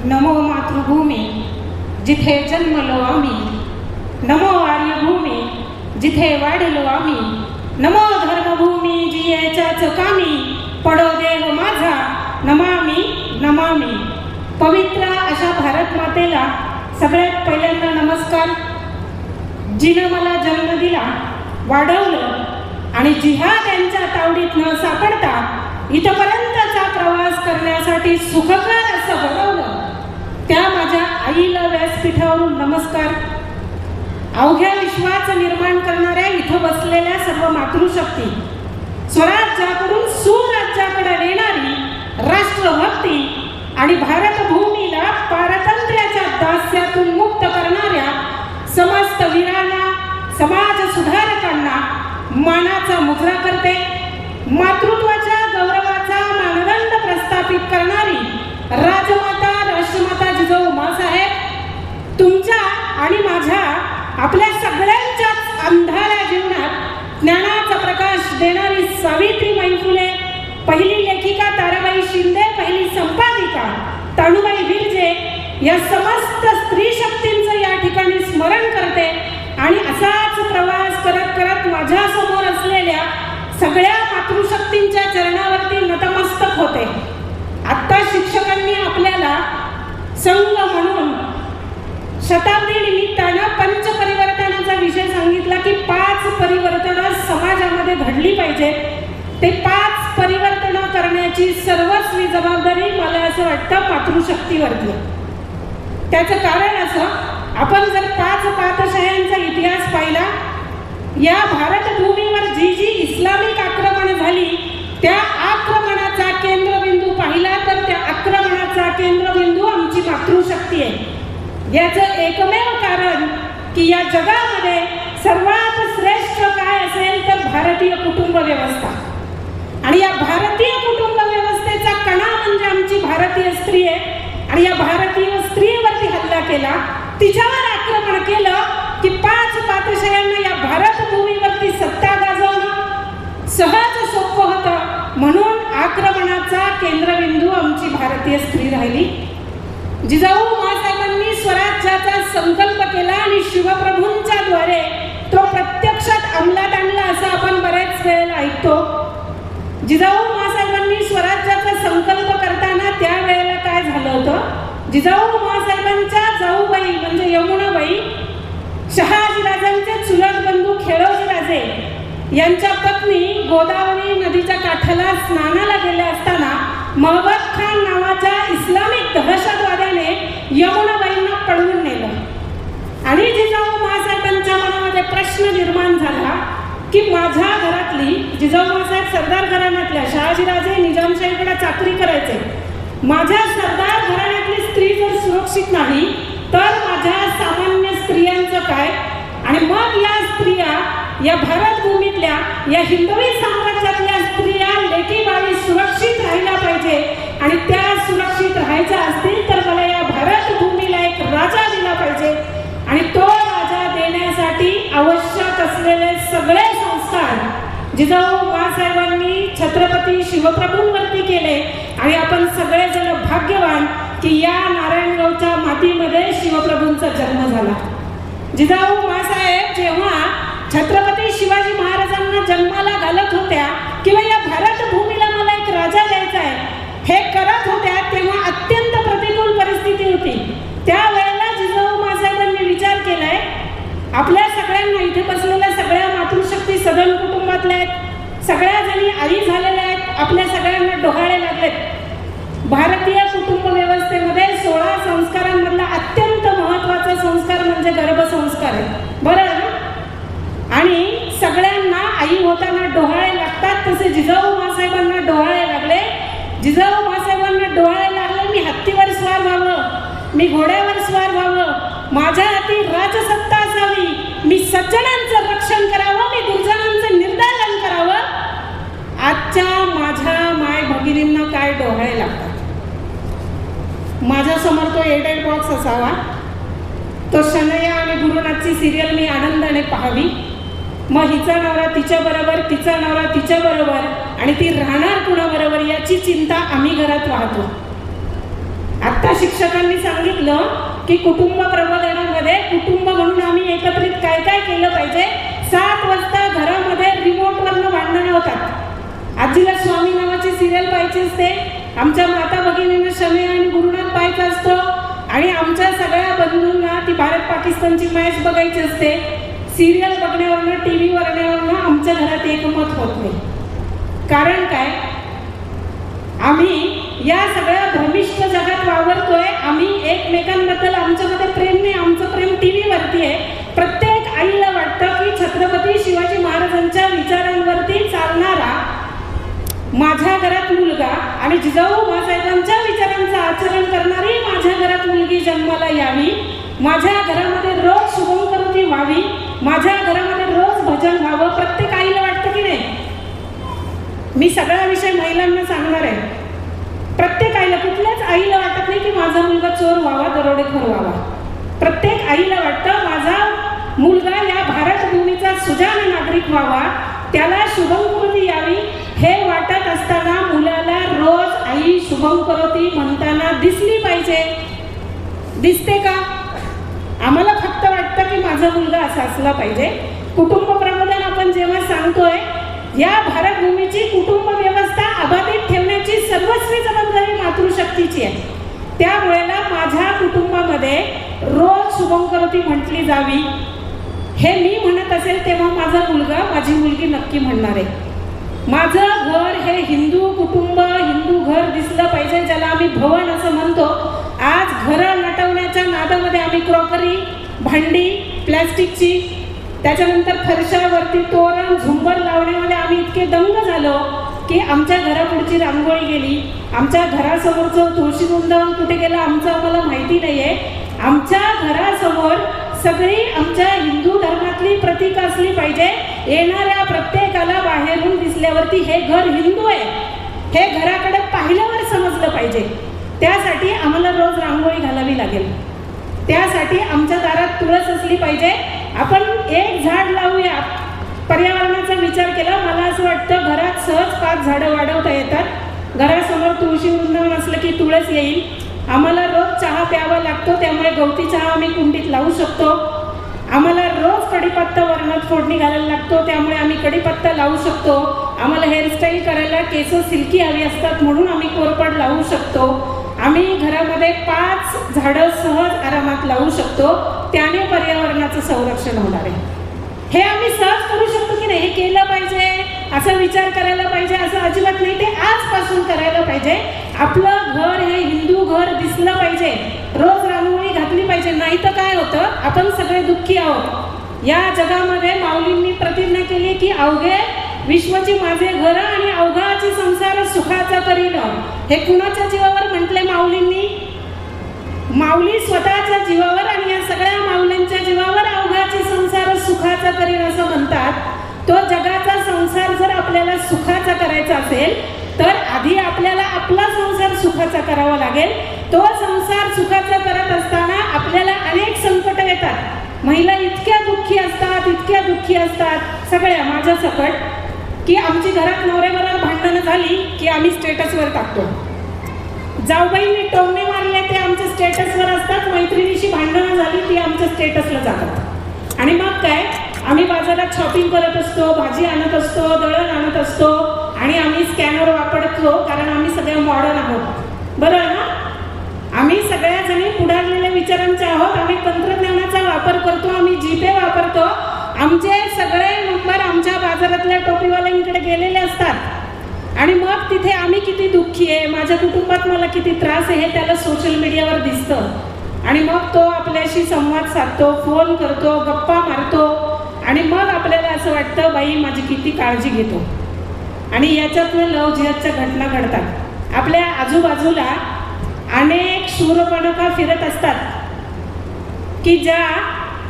नमो मातृभूमी जिथे जन्मलो आम्ही, नमो आर्यभूमी जिथे वाढलो आम्ही, नमो धर्मभूमी जियेच्याच कामी, पडो देव माझा नमामि नमामि. पवित्र अशा भारत मातेला सगळ्यात पहिल्यांदा नमस्कार. जिनं मला जन्म दिला, वाढवलं आणि जिहाद यांच्या तावडीत न सापडता इथपर्यंतचा प्रवास करण्यासाठी सुखकर असं घडवलं, त्या माझ्या आईला व्यासपीठावरून नमस्कार. अवघ्या विश्वाचं निर्माण करणाऱ्या इथं बसलेल्या सर्व मातृशक्ती, स्वराज्याकडून सुराज्याकडे नेणारी राष्ट्रभक्ती आणि भारतभूमीला पारतंत्र्याच्या दास्यातून मुक्त करणाऱ्या समस्त वीरांना, समाज सुधारकांना मानाचा मुजरा करते. मातृत्वाच्या गौरवाचा मानदंड प्रस्थापित करणारी राजमाता राष्ट्रमाता जिजाऊ माँसाहेब, तुमच्या आणि माझ्या आपल्या सगळ्यांच्याच अंधाऱ्या जीवनात ज्ञानाचा प्रकाश देणारी सावित्रीबाई फुले, पहिली लेखिका ताराबाई शिंदे, पहिली संपादिका तानुबाई विरजे या समस्त स्त्री शक्तींचं या ठिकाणी स्मरण करते आणि असाच प्रवास करत करत माझ्या समोर असलेल्या सगळ्या मातृशक्तींच्या चरणावरती नतमस्तक होते. आत्ता शिक्षकांनी आपल्याला संघ म्हणून शताब्दी निमित्तानं पंचपरिवर्तनाचा विषय सांगितला की 5 परिवर्तनं समाजामध्ये घडली पाहिजे. ते 5 परिवर्तनं करण्याची सर्वस्वी जबाबदारी मला असं वाटतं मातृशक्तीवरती. त्याचं कारण असं, आपण जर 5 पातशाह्यांचा इतिहास पाहिला, या भारतभूमीवर जी जी इस्लामिक आक्रमण झाली त्या आक्रमणाचा केंद्रबिंदू पाहिला तर त्या आक्रमणाचा केंद्रबिंदू आमची मातृशक्ती आहे. याचं एकमेव कारण की या जगामध्ये सर्वात श्रेष्ठ काय असेल तर भारतीय कुटुंब व्यवस्था, आणि या भारतीय कुटुंब व्यवस्थेचा कणा म्हणजे आमची भारतीय स्त्री आहे. आणि या भारतीय स्त्रीवरती हल्ला केला, तिच्यावर आक्रमण केलं की 5 पातशाह्यांना या भारतभूमीवरती सत्ता गाजवणं सहज सोपं होतं. म्हणून आक्रमणाचा केंद्रबिंदू आमची भारतीय स्त्री राहिली. जिजाऊ माँसाहेबांनी स्वराज्याचा संकल्प केला आणि शिवप्रभूंच्या द्वारे तो प्रत्यक्षात अंमलात आणला असं आपण बरेच वेळेला ऐकतो. जिजाऊ माँसाहेबांनी स्वराज्याचा संकल्प करताना त्यावेळेला काय झालं होतं, जिजाऊ माँसाहेबांच्या जाऊबाई म्हणजे यमुनाबाई, शहाजीराजांचे चुलत बंधू खेळोजीराजे यांच्या पत्नी गोदावरी नदीच्या काठाला स्नानाला गेल्या असताना महबत खान नावाच्या इस्लामिक दहशतवाद्याने यमुनाबाईंना पळवून नेलं. आणि जिजाऊ माँसाहेबांच्या मनामध्ये प्रश्न निर्माण झाला की माझ्या घरातली, जिजाऊ माँसाहेब सरदार घराण्यातल्या, शहाजीराजे निजामशाहीकडे चाकरी करायचे, माझ्या सरदार घराण्यातली स्त्री जर सुरक्षित नाही तर माझ्या सामान्य स्त्रियांचं काय. आणि मग या स्त्रिया, या भारतभूमीतल्या, या हिंदवी साम्राज्यातल्या स्त्रिया लेकी बाळी सुरक्षित राहायला पाहिजे. आणि त्या सुरक्षित राहायच्या असतील तर मला या भारतभूमीला एक राजा दिला पाहिजे. आणि तो राजा देण्यासाठी आवश्यक असलेले सगळे संस्कार जिजाऊ माँसाहेबांनी छत्रपती शिवप्रभूंवरती केले. आणि आपण सगळेजण भाग्यवान की या नारायणगावच्या मातीमध्ये शिवप्रभूंचा जन्म झाला. जिजाऊ माँसाहेब जेव्हा छत्रपती शिवाजी महाराजांना जन्माला घालत होत्या किंवा या भारतभूमीला मला एक राजा द्यायचा आहे हे करत होत्या, तेव्हा अत्यंत प्रतिकूल परिस्थिती होती. त्यावेळेला जिजाऊ माँसाहेबांनी विचार केलाय, आपल्या सगळ्यांना, इथे बसलेल्या सगळ्या मातृशक्ती सदन कुटुंबातल्या आहेत, सगळ्या जणी आई झालेल्या आहेत, आपल्या सगळ्यांना डोहाळे लागलेत. भारतीय कुटुंब व्यवस्थेमध्ये 16 संस्कारांमधला अत्यंत महत्त्वाचा संस्कार म्हणजे गर्भसंस्कार आहे, बरं ना. आणि सगळ्यांना आई होताना डोहाळे लागतात, तसे जिजाऊ माँसाहेबांना डोहाळे लागले. जिजाऊ माँसाहेबांना डोहाळे लागले, मी हत्तीवर स्वार व्हावं, मी घोड्यावर स्वार व्हावं, माझ्या हाती राजसत्ता असावी, मी सज्जनांचं रक्षण करावं, मी दुर्जनांचं निर्दालन करावं. आजच्या माझ्या माय भगिनींना काय डोहाळे लागतात. माझ्यासमोर तो एडेड बॉक्स असावा, तो शनया आणि गुरुनाथची सिरियल मी आनंदाने पाहावी, मग हिचा नवरा तिच्याबरोबर, तिचा नवरा तिच्याबरोबर, आणि ती राहणार कुणाबरोबर याची चिंता आम्ही घरात वाहतो. आत्ता शिक्षकांनी सांगितलं की कुटुंब प्रबोधनामध्ये कुटुंब म्हणून आम्ही एकत्रित काय काय केलं पाहिजे. 7 वाजता घरामध्ये रिमोटवरनं भांडणं होतात. आजीला स्वामी नावाची सिरियल पाहायची असते, आमच्या माता भगिनींना शमे आणि गुरुनाथ पाहायचा असतो, आणि आमच्या सगळ्या बंधूंना ती भारत पाकिस्तानची मॅच बघायची असते. सिरियल बघण्यावरनं, टी व्ही बघण्यावरनं आमच्या घरात एकमत होत नाही. कारण काय, आम्ही या सगळ्या भ्रमिष्ट जगात वावरतोय. आम्ही एकमेकांबद्दल आमच्यामध्ये प्रेम नाही, आमचं प्रेम टी व्हीवरती आहे. प्रत्येक आईला वाटतं की छत्रपती शिवाजी महाराजांच्या विचारांवरती चालणारा माझ्या घरात मुलगा आणि जिजाऊ मासाहेबांच्या विचारांचं आचरण करणारी माझ्या घरात मुलगी जन्माला यावी, माझ्या घरामध्ये रोज शुभंकरोती व्हावी, माझ्या घरामध्ये रोज भजन व्हावं. प्रत्येक आईला वाटतं की नाही. मी सगळा विषय महिलांना सांगणार आहे. प्रत्येक आईला, कुठल्याच आईला वाटत नाही की माझा मुलगा चोर व्हावा, दरोडेखोर व्हावा. प्रत्येक आईला वाटतं माझा मुलगा या भारतभूमीचा सुजाण नागरिक व्हावा, त्याला शुभंकरोती यावी. हे वाटत असताना मुलाला रोज आई शुभंकरोती म्हणताना दिसली पाहिजे. दिसते का? आम्हाला फक्त वाटतं की माझा मुलगा असा असला पाहिजे. कुटुंब प्रबोधन आपण जेव्हा सांगतोय, या भारतभूमीची कुटुंब व्यवस्था अबाधित ठेवण्याची सर्वस्वी जबाबदारी मातृशक्तीची आहे. त्यावेळेला माझ्या कुटुंबामध्ये रोज शुभंकरोती म्हटली जावी. हे मी म्हणत असेल तेव्हा माझा मुलगा, माझी मुलगी नक्की म्हणणार आहे. माझं घर हे हिंदू कुटुंब, हिंदू घर दिसलं पाहिजे, ज्याला आम्ही भवन असं म्हणतो. आज घरं नटवण्याच्या नादामध्ये आम्ही क्रॉकरी, भांडी प्लॅस्टिकची, त्याच्यानंतर फरशावरती तोरण झुंबर लावण्यामध्ये आम्ही इतके दंग झालो की आमच्या घरापुढची रांगोळी गेली, आमच्या घरासमोरचं तुळशी वृंदावन कुठे गेलं आमचं आम्हाला माहिती नाही आहे. आमच्या घरासमोर सगळी आमच्या हिंदू धर्मातली प्रतीक असली पाहिजे. येणाऱ्या प्रत्येकाला बाहेरून दिसल्यावरती हे घर हिंदू आहे हे घराकडे पाहिल्यावर समजलं पाहिजे. त्यासाठी आम्हाला रोज रांगोळी घालावी लागेल. त्यासाठी आमच्या दारात तुळस असली पाहिजे. आपण एक झाड लावूया, पर्यावरणाचा विचार केला. मला असं वाटतं घरात सहज 5 झाडं वाढवता येतात. घरासमोर तुळशी वृंदावन असलं की तुळस येईल. आम्हाला रोज चहा प्यावा लागतो, त्यामुळे गवती चहा आम्ही कुंडीत लावू शकतो. आम्हाला रोज कढीपत्ता वरणात फोडणी घालायला लागतो, त्यामुळे आम्ही कढीपत्ता लावू शकतो. आम्हाला हेअरस्टाईल करायला केस सिल्की हवी असतात म्हणून आम्ही कोरपड लावू शकतो. आम्ही घरामध्ये 5 झाडं सहज आरामात लावू शकतो. त्याने पर्यावरणाचं संरक्षण होणार आहे. हे आम्ही सहज करू शकतो की नाही. हे केलं पाहिजे, असा विचार करायला पाहिजे असं अजिबात नाही. ते आजपासून करायला पाहिजे. आपलं घर हे हिंदू घर दिसलं पाहिजे. रोज रांगोळी घातली पाहिजे. नाही तर काय होतं, आपण सगळे दुःखी आहोत. या जगामध्ये माऊलींनी प्रतिज्ञा केली की अवघे विश्वची माझे घर आणि अवघाची संसार सुखाचा करीन. हे कुणाच्या जीवावर म्हटले माऊलींनी? माऊली स्वतःच्या जीवावर आणि या सगळ्या माऊलींच्या जीवावर अवघाची संसार सुखाचा करीन असं म्हणतात. तो जगाचा संसार जर आपल्याला सुखाचा करायचा असेल तर आधी आपल्याला आपला संसार सुखाचा करावा लागेल. तो संसार सुखाचा करत असताना आपल्याला अनेक संकट येतात. महिला इतक्या दुःखी असतात सगळ्या माझ्या सकट, की आमची घरात नवऱ्याबरोबर भांडणं झाली की आम्ही स्टेटसवर टाकतो. जाऊबाईंनी टोमणे मारले ते आमच्या स्टेटसवर असतात. मैत्रिणीशी भांडणं झाली ती आमच्या स्टेटसला जातात. आणि मग काय, आम्ही बाजारात शॉपिंग करत असतो, भाजी आणत असतो, दळण आणत असतो आणि आम्ही स्कॅनर वापरतो, कारण आम्ही सगळे मॉडर्न आहोत. बरं ना, आम्ही सगळ्या जणी पुढारलेल्या विचारांचे आहोत. आम्ही तंत्रज्ञानाचा वापर करतो, आम्ही जीपे वापरतो. आमचे सगळे नंबर आमच्या बाजारातल्या टोपीवाल्यांकडे गेलेले असतात. आणि मग तिथे आम्ही किती दुःखी आहे, माझ्या कुटुंबात मला किती त्रास आहे हे त्याला सोशल मीडियावर दिसतं. आणि मग तो आपल्याशी संवाद साधतो, फोन करतो, गप्पा मारतो. आणि मग आपल्याला असं वाटतं बाई माझी किती काळजी घेतो. आणि याच्यातनं लव जिहादच्या घटना घडतात. आपल्या आजूबाजूला अनेक शूरपणखा फिरत असतात की ज्या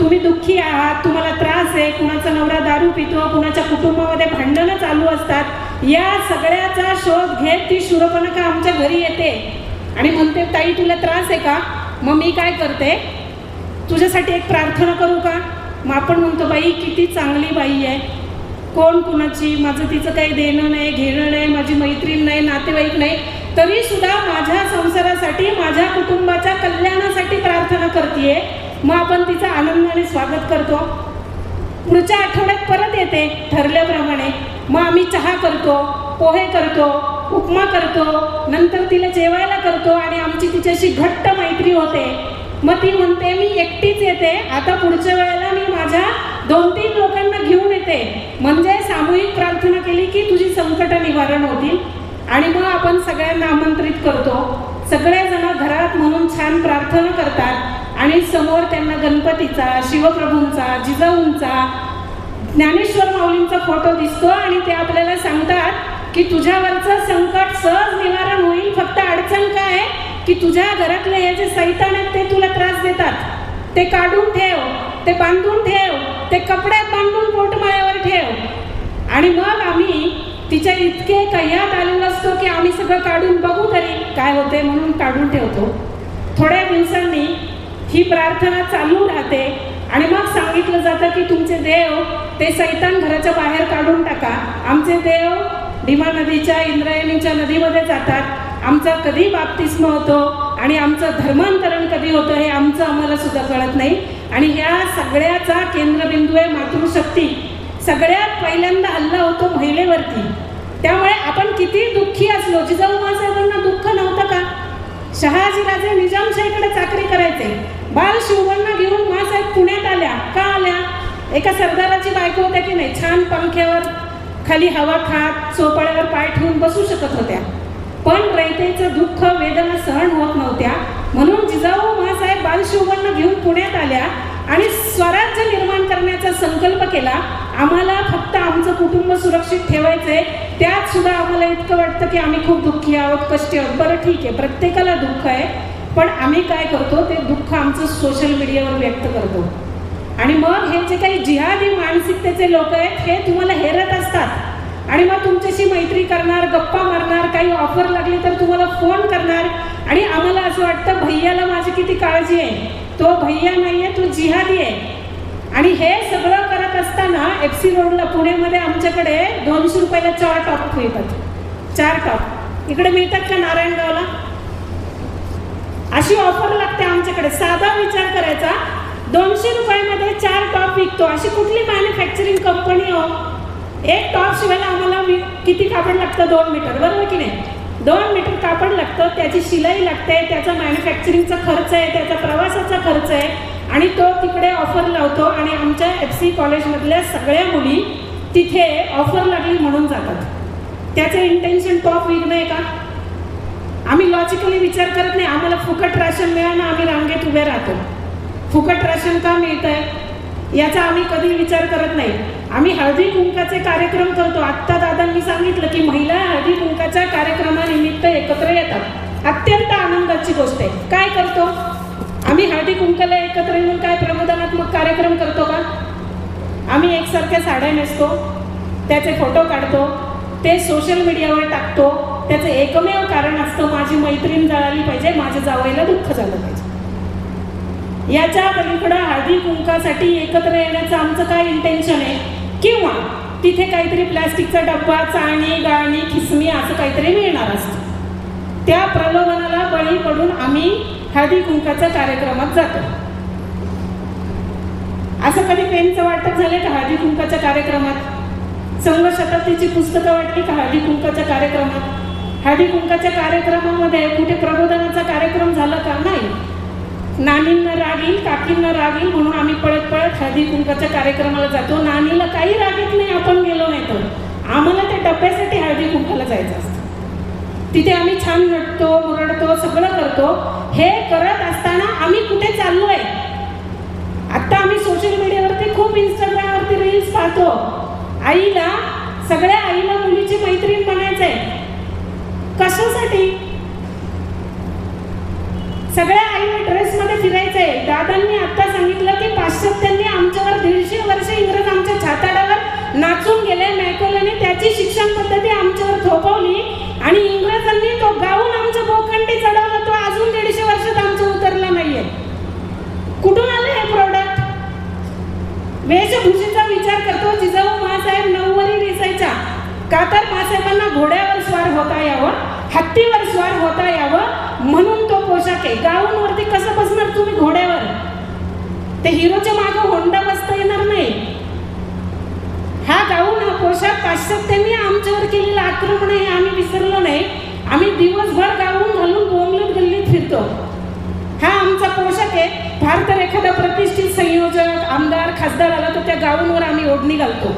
तुम्ही दुःखी आहात, तुम्हाला त्रास आहे, कुणाचा नवरा दारू पितो, कुणाच्या कुटुंबामध्ये भांडणं चालू असतात. या सगळ्याचा शोध घेत ती शूरपणखा आमच्या घरी येते आणि म्हणते ताई तुला त्रास आहे का? मग मी काय करते, तुझ्यासाठी एक प्रार्थना करू का? मग आपण म्हणतो बाई किती चांगली बाई आहे, कोण कुणाची, माझं तिचं काही देणं नाही घेणं नाही, माझी मैत्रीण नाही, नातेवाईक नाही, तरी सुद्धा माझ्या संसारासाठी, माझ्या कुटुंबाच्या कल्याणासाठी प्रार्थना करतेय. मग आपण तिचं आनंदाने स्वागत करतो. पुढच्या आठवड्यात परत येते ठरल्याप्रमाणे. मग आम्ही चहा करतो, पोहे करतो, उपमा करतो, नंतर तिला जेवायला करतो आणि आमची तिच्याशी घट्ट मैत्री होते. मग ती म्हणते मी एकटीच येते, आता पुढच्या वेळेला मी माझ्या 2-3 लोकांना घेऊन येते, म्हणजे सामूहिक प्रार्थना केली की तुझी संकट निवारण होतील. आणि मग आपण सगळ्यांना आमंत्रित करतो. सगळेजण घरात म्हणून छान प्रार्थना करतात आणि समोर त्यांना गणपतीचा, शिवप्रभूंचा, जिजाऊंचा, ज्ञानेश्वर माऊलींचा फोटो दिसतो आणि ते आपल्याला सांगतात की तुझ्यावरचं संकट सहज निवारण होईल. फक्त अडचण काय आहे की तुझ्या घरातले हे जे सैतान आहेत ते तुला त्रास देतात, ते काढून ठेव, ते बांधून ठेव, ते कपड्यात बांधून पोटमाळ्यावर ठेव. आणि मग आम्ही तिच्या इतके कह्यात आलेलो असतो की आम्ही सगळं काढून बघू तरी काय होते म्हणून काढून ठेवतो. थोड्या दिवसांनी ही प्रार्थना चालू राहते आणि मग सांगितलं जातं की तुमचे देव ते सैतान घराच्या बाहेर काढून टाका. आमचे देव भीमा नदीच्या, इंद्रायणीच्या नदीमध्ये जातात. आमचा कधी बाप्तिस्म होतो आणि आमचं धर्मांतरण कधी होतं हे आम्हाला सुद्धा कळत नाही. आणि ह्या सगळ्याचा केंद्रबिंदू आहे मातृशक्ती. सगळ्यात पहिल्यांदा हल्ला होतो महिलेवरती. त्यामुळे आपण किती दुःखी असलो, जिजाऊ मासाहेबांना दुःख नव्हतं का? शहाजीराजे निजामशाहीकडे चाकरी करायचे. बाल शिवबांना घेऊन मासाहेब पुण्यात आल्या. का आल्या? एका सरदाराची बायको होत्या की नाही, छान पंख्यावर खाली हवा खात चोपाळ्यावर पाय ठेवून बसू शकत होत्या. पण रयतेचं दुःख, वेदना सहन होत नव्हत्या. म्हणून जिजाऊ मासाहेब बालशिवबांना घेऊन पुण्यात आल्या आणि स्वराज्य निर्माण करण्याचा संकल्प केला. आम्हाला फक्त आमचं कुटुंब सुरक्षित ठेवायचंय. त्यात सुद्धा आम्हाला इतकं वाटतं की आम्ही खूप दुःखी आहोत, कष्टी आहोत. बरं ठीक आहे, प्रत्येकाला दुःख आहे, पण आम्ही काय करतो ते दुःख आमचं सोशल मीडियावर व्यक्त करतो. आणि मग हे जे काही जिहादी मानसिकतेचे लोक आहेत हे तुम्हाला हेरत असतात आणि मग तुमच्याशी मैत्री करणार, गप्पा मारणार, काही ऑफर लागली तर तुम्हाला फोन करणार. आणि आम्हाला असं वाटतं भैयाला माझी किती काळजी आहे, तो भैया नाही आहे, तो जिहादी आहे. आणि हे सगळं करत असताना FC रोडला पुण्यामध्ये आमच्याकडे 200 रुपयाला 4 टॉप मिळतात. 4 टॉप इकडे मिळतात का नारायणगावला? अशी ऑफर लागते आमच्याकडे. साधा विचार करायचा, 200 रुपयामध्ये 4 टॉप विकतो. अशी कुठली मॅन्युफॅक्चरिंग कंपनी हो? एक टॉप शिवायला आम्हाला किती कापड लागतं? 2 मीटर, बरोबर की नाही? 2 मीटर कापड लागतं, त्याची शिलाई लागते, त्याचा मॅन्युफॅक्चरिंगचा खर्च आहे, त्याचा प्रवासाचा खर्च आहे. आणि तो तिकडे ऑफर लावतो आणि आमच्या FC कॉलेजमधल्या सगळ्या मुली तिथे ऑफर लागली म्हणून जातात. त्याचं इंटेन्शन टॉप विकणं आहे का? आम्ही लॉजिकली विचार करत नाही. आम्हाला फुकट राशन मिळालं, आम्ही रांगेत उभे राहतो. फुकट राशन का मिळतंय याचा आम्ही कधी विचार करत नाही. आम्ही हळदी कुंकाचे कार्यक्रम करतो. आत्ता दादांनी सांगितलं की महिला हळदी कुंकाच्या कार्यक्रमानिमित्त एकत्र येतात. अत्यंत आनंदाची गोष्ट आहे. काय करतो आम्ही? हळदी कुंकाला एकत्र येऊन काय प्रबोधनात्मक कार्यक्रम करतो का? आम्ही एकसारख्या साड्या नेसतो, त्याचे फोटो काढतो, ते सोशल मीडियावर टाकतो. त्याचं एकमेव कारण असतं माझी मैत्रीण जळाली पाहिजे, माझ्या जावयाला दुःख झालं पाहिजे. याच्या पलीकडे हळदी कुंकासाठी एकत्र येण्याचं आमचं काय इंटेन्शन आहे? किंवा तिथे काहीतरी प्लॅस्टिकचा डब्बा, चाळणी, गाळणी, खिसमी असं काहीतरी मिळणार असतं. त्या प्रलोभनाला बळी पडून आम्ही हळदी कुंकाच्या कार्यक्रमात जातो. असं कधी पेनचं वाटप झालं का हळदी कुंकाच्या कार्यक्रमात? संघ शताब्दीची पुस्तकं वाटली का हळदी कुंकाच्या कार्यक्रमात? हळदी कुंकाच्या कार्यक्रमामध्ये कुठे प्रबोधनाचा कार्यक्रम झाला का? नाही. नानींना राग येईल, काकींना राग येईल म्हणून आम्ही पळत पळत हळदी कुंकाच्या कार्यक्रमाला जातो. नानीला काही राग येत नाही आपण गेलो नाही तर. आम्हाला त्या डब्यासाठी हळदी कुंकाला जायचं असतं. तिथे आम्ही छान नटतो, मुरडतो, सगळं करतो. हे करत असताना आम्ही कुठे चाललोय? आता आम्ही सोशल मीडियावरती खूप इंस्टाग्रामवरती रील्स पाहतो. आईला, सगळ्या आईला मुलीची मैत्रीण बनायचंय. कशासाठी? सगळ्या आईला ड्रेसमध्ये फिरायचंय. दादांनी आता सांगितलं की पाश्चात्यांनी आमच्यावर 150 वर्ष इंग्रज आमच्या छाताडावर नाचून गेले. मॅकोलेने त्याची शिक्षण पद्धती आमच्यावर थोपवली आणि इंग्रजांनी तो गाऊन आमच्या बोकांडी चढवला. तो अजून 150 वर्षात आमचा उतरला नाहीये. कुठून आले हे प्रोडक्ट? वेशभूषेचा विचार करतो. जिजाऊ मासाहेब 9 नेसायच्या का तर मासाहेबांना घोड्यावर स्वार होता यावं, हत्तीवर स्वार आहे. गाऊनवरती कसं बसणार तुम्ही घोड्यावर? ते हिरोच्या मागे होंडा बसता येणार नाही. हा गाऊन, हा पोशाख पाश्चात्यांनी आमच्यावर केलेलं आक्रमण आहे, आम्ही विसरलो नाही. आम्ही दिवसभर गाऊन घालून बोंबलत गल्लीत फिरतो. हा आमचा पोशाख आहे. फार तर एखादा प्रतिष्ठित संयोजक, आमदार, खासदार आला तर त्या गाऊनवर आम्ही ओढणी घालतो.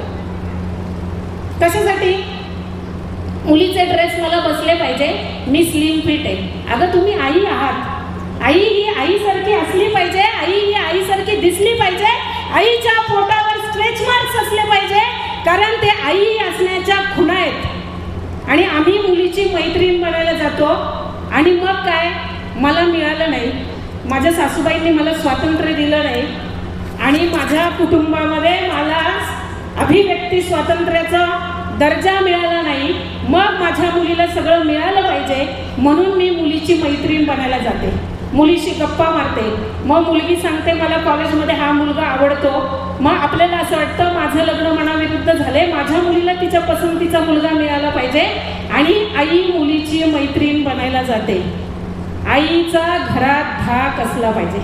कशासाठी? मुलीचे ड्रेस मला बसले पाहिजे, मी स्लिम फिट आहे. अगं तुम्ही आई आहात. आई ही आईसारखी असली पाहिजे, आई ही आईसारखी दिसली पाहिजे. आईच्या पोटावर स्ट्रेच मार्क्स असले पाहिजे, कारण ते आई असण्याच्या खुणा आहेत. आणि आम्ही मुलीची मैत्रीण बनायला जातो आणि मग काय, मला मिळालं नाही, माझ्या सासूबाईंनी मला स्वातंत्र्य दिलं नाही आणि माझ्या कुटुंबामध्ये मला अभिव्यक्ती स्वातंत्र्याचा दर्जा मिळाला नाही. मग माझ्या मुलीला सगळं मिळालं पाहिजे म्हणून मी मुलीची मैत्रीण बनायला जाते, मुलीशी गप्पा मारते. मग मुलगी सांगते मला कॉलेजमध्ये हा मुलगा आवडतो. मग आपल्याला असं वाटतं माझं लग्न मनाविरुद्ध झाले, माझ्या मुलीला तिच्या पसंतीचा मुलगा मिळाला पाहिजे आणि आई मुलीची मैत्रीण बनायला जाते. आईचा घरात धाक असला पाहिजे.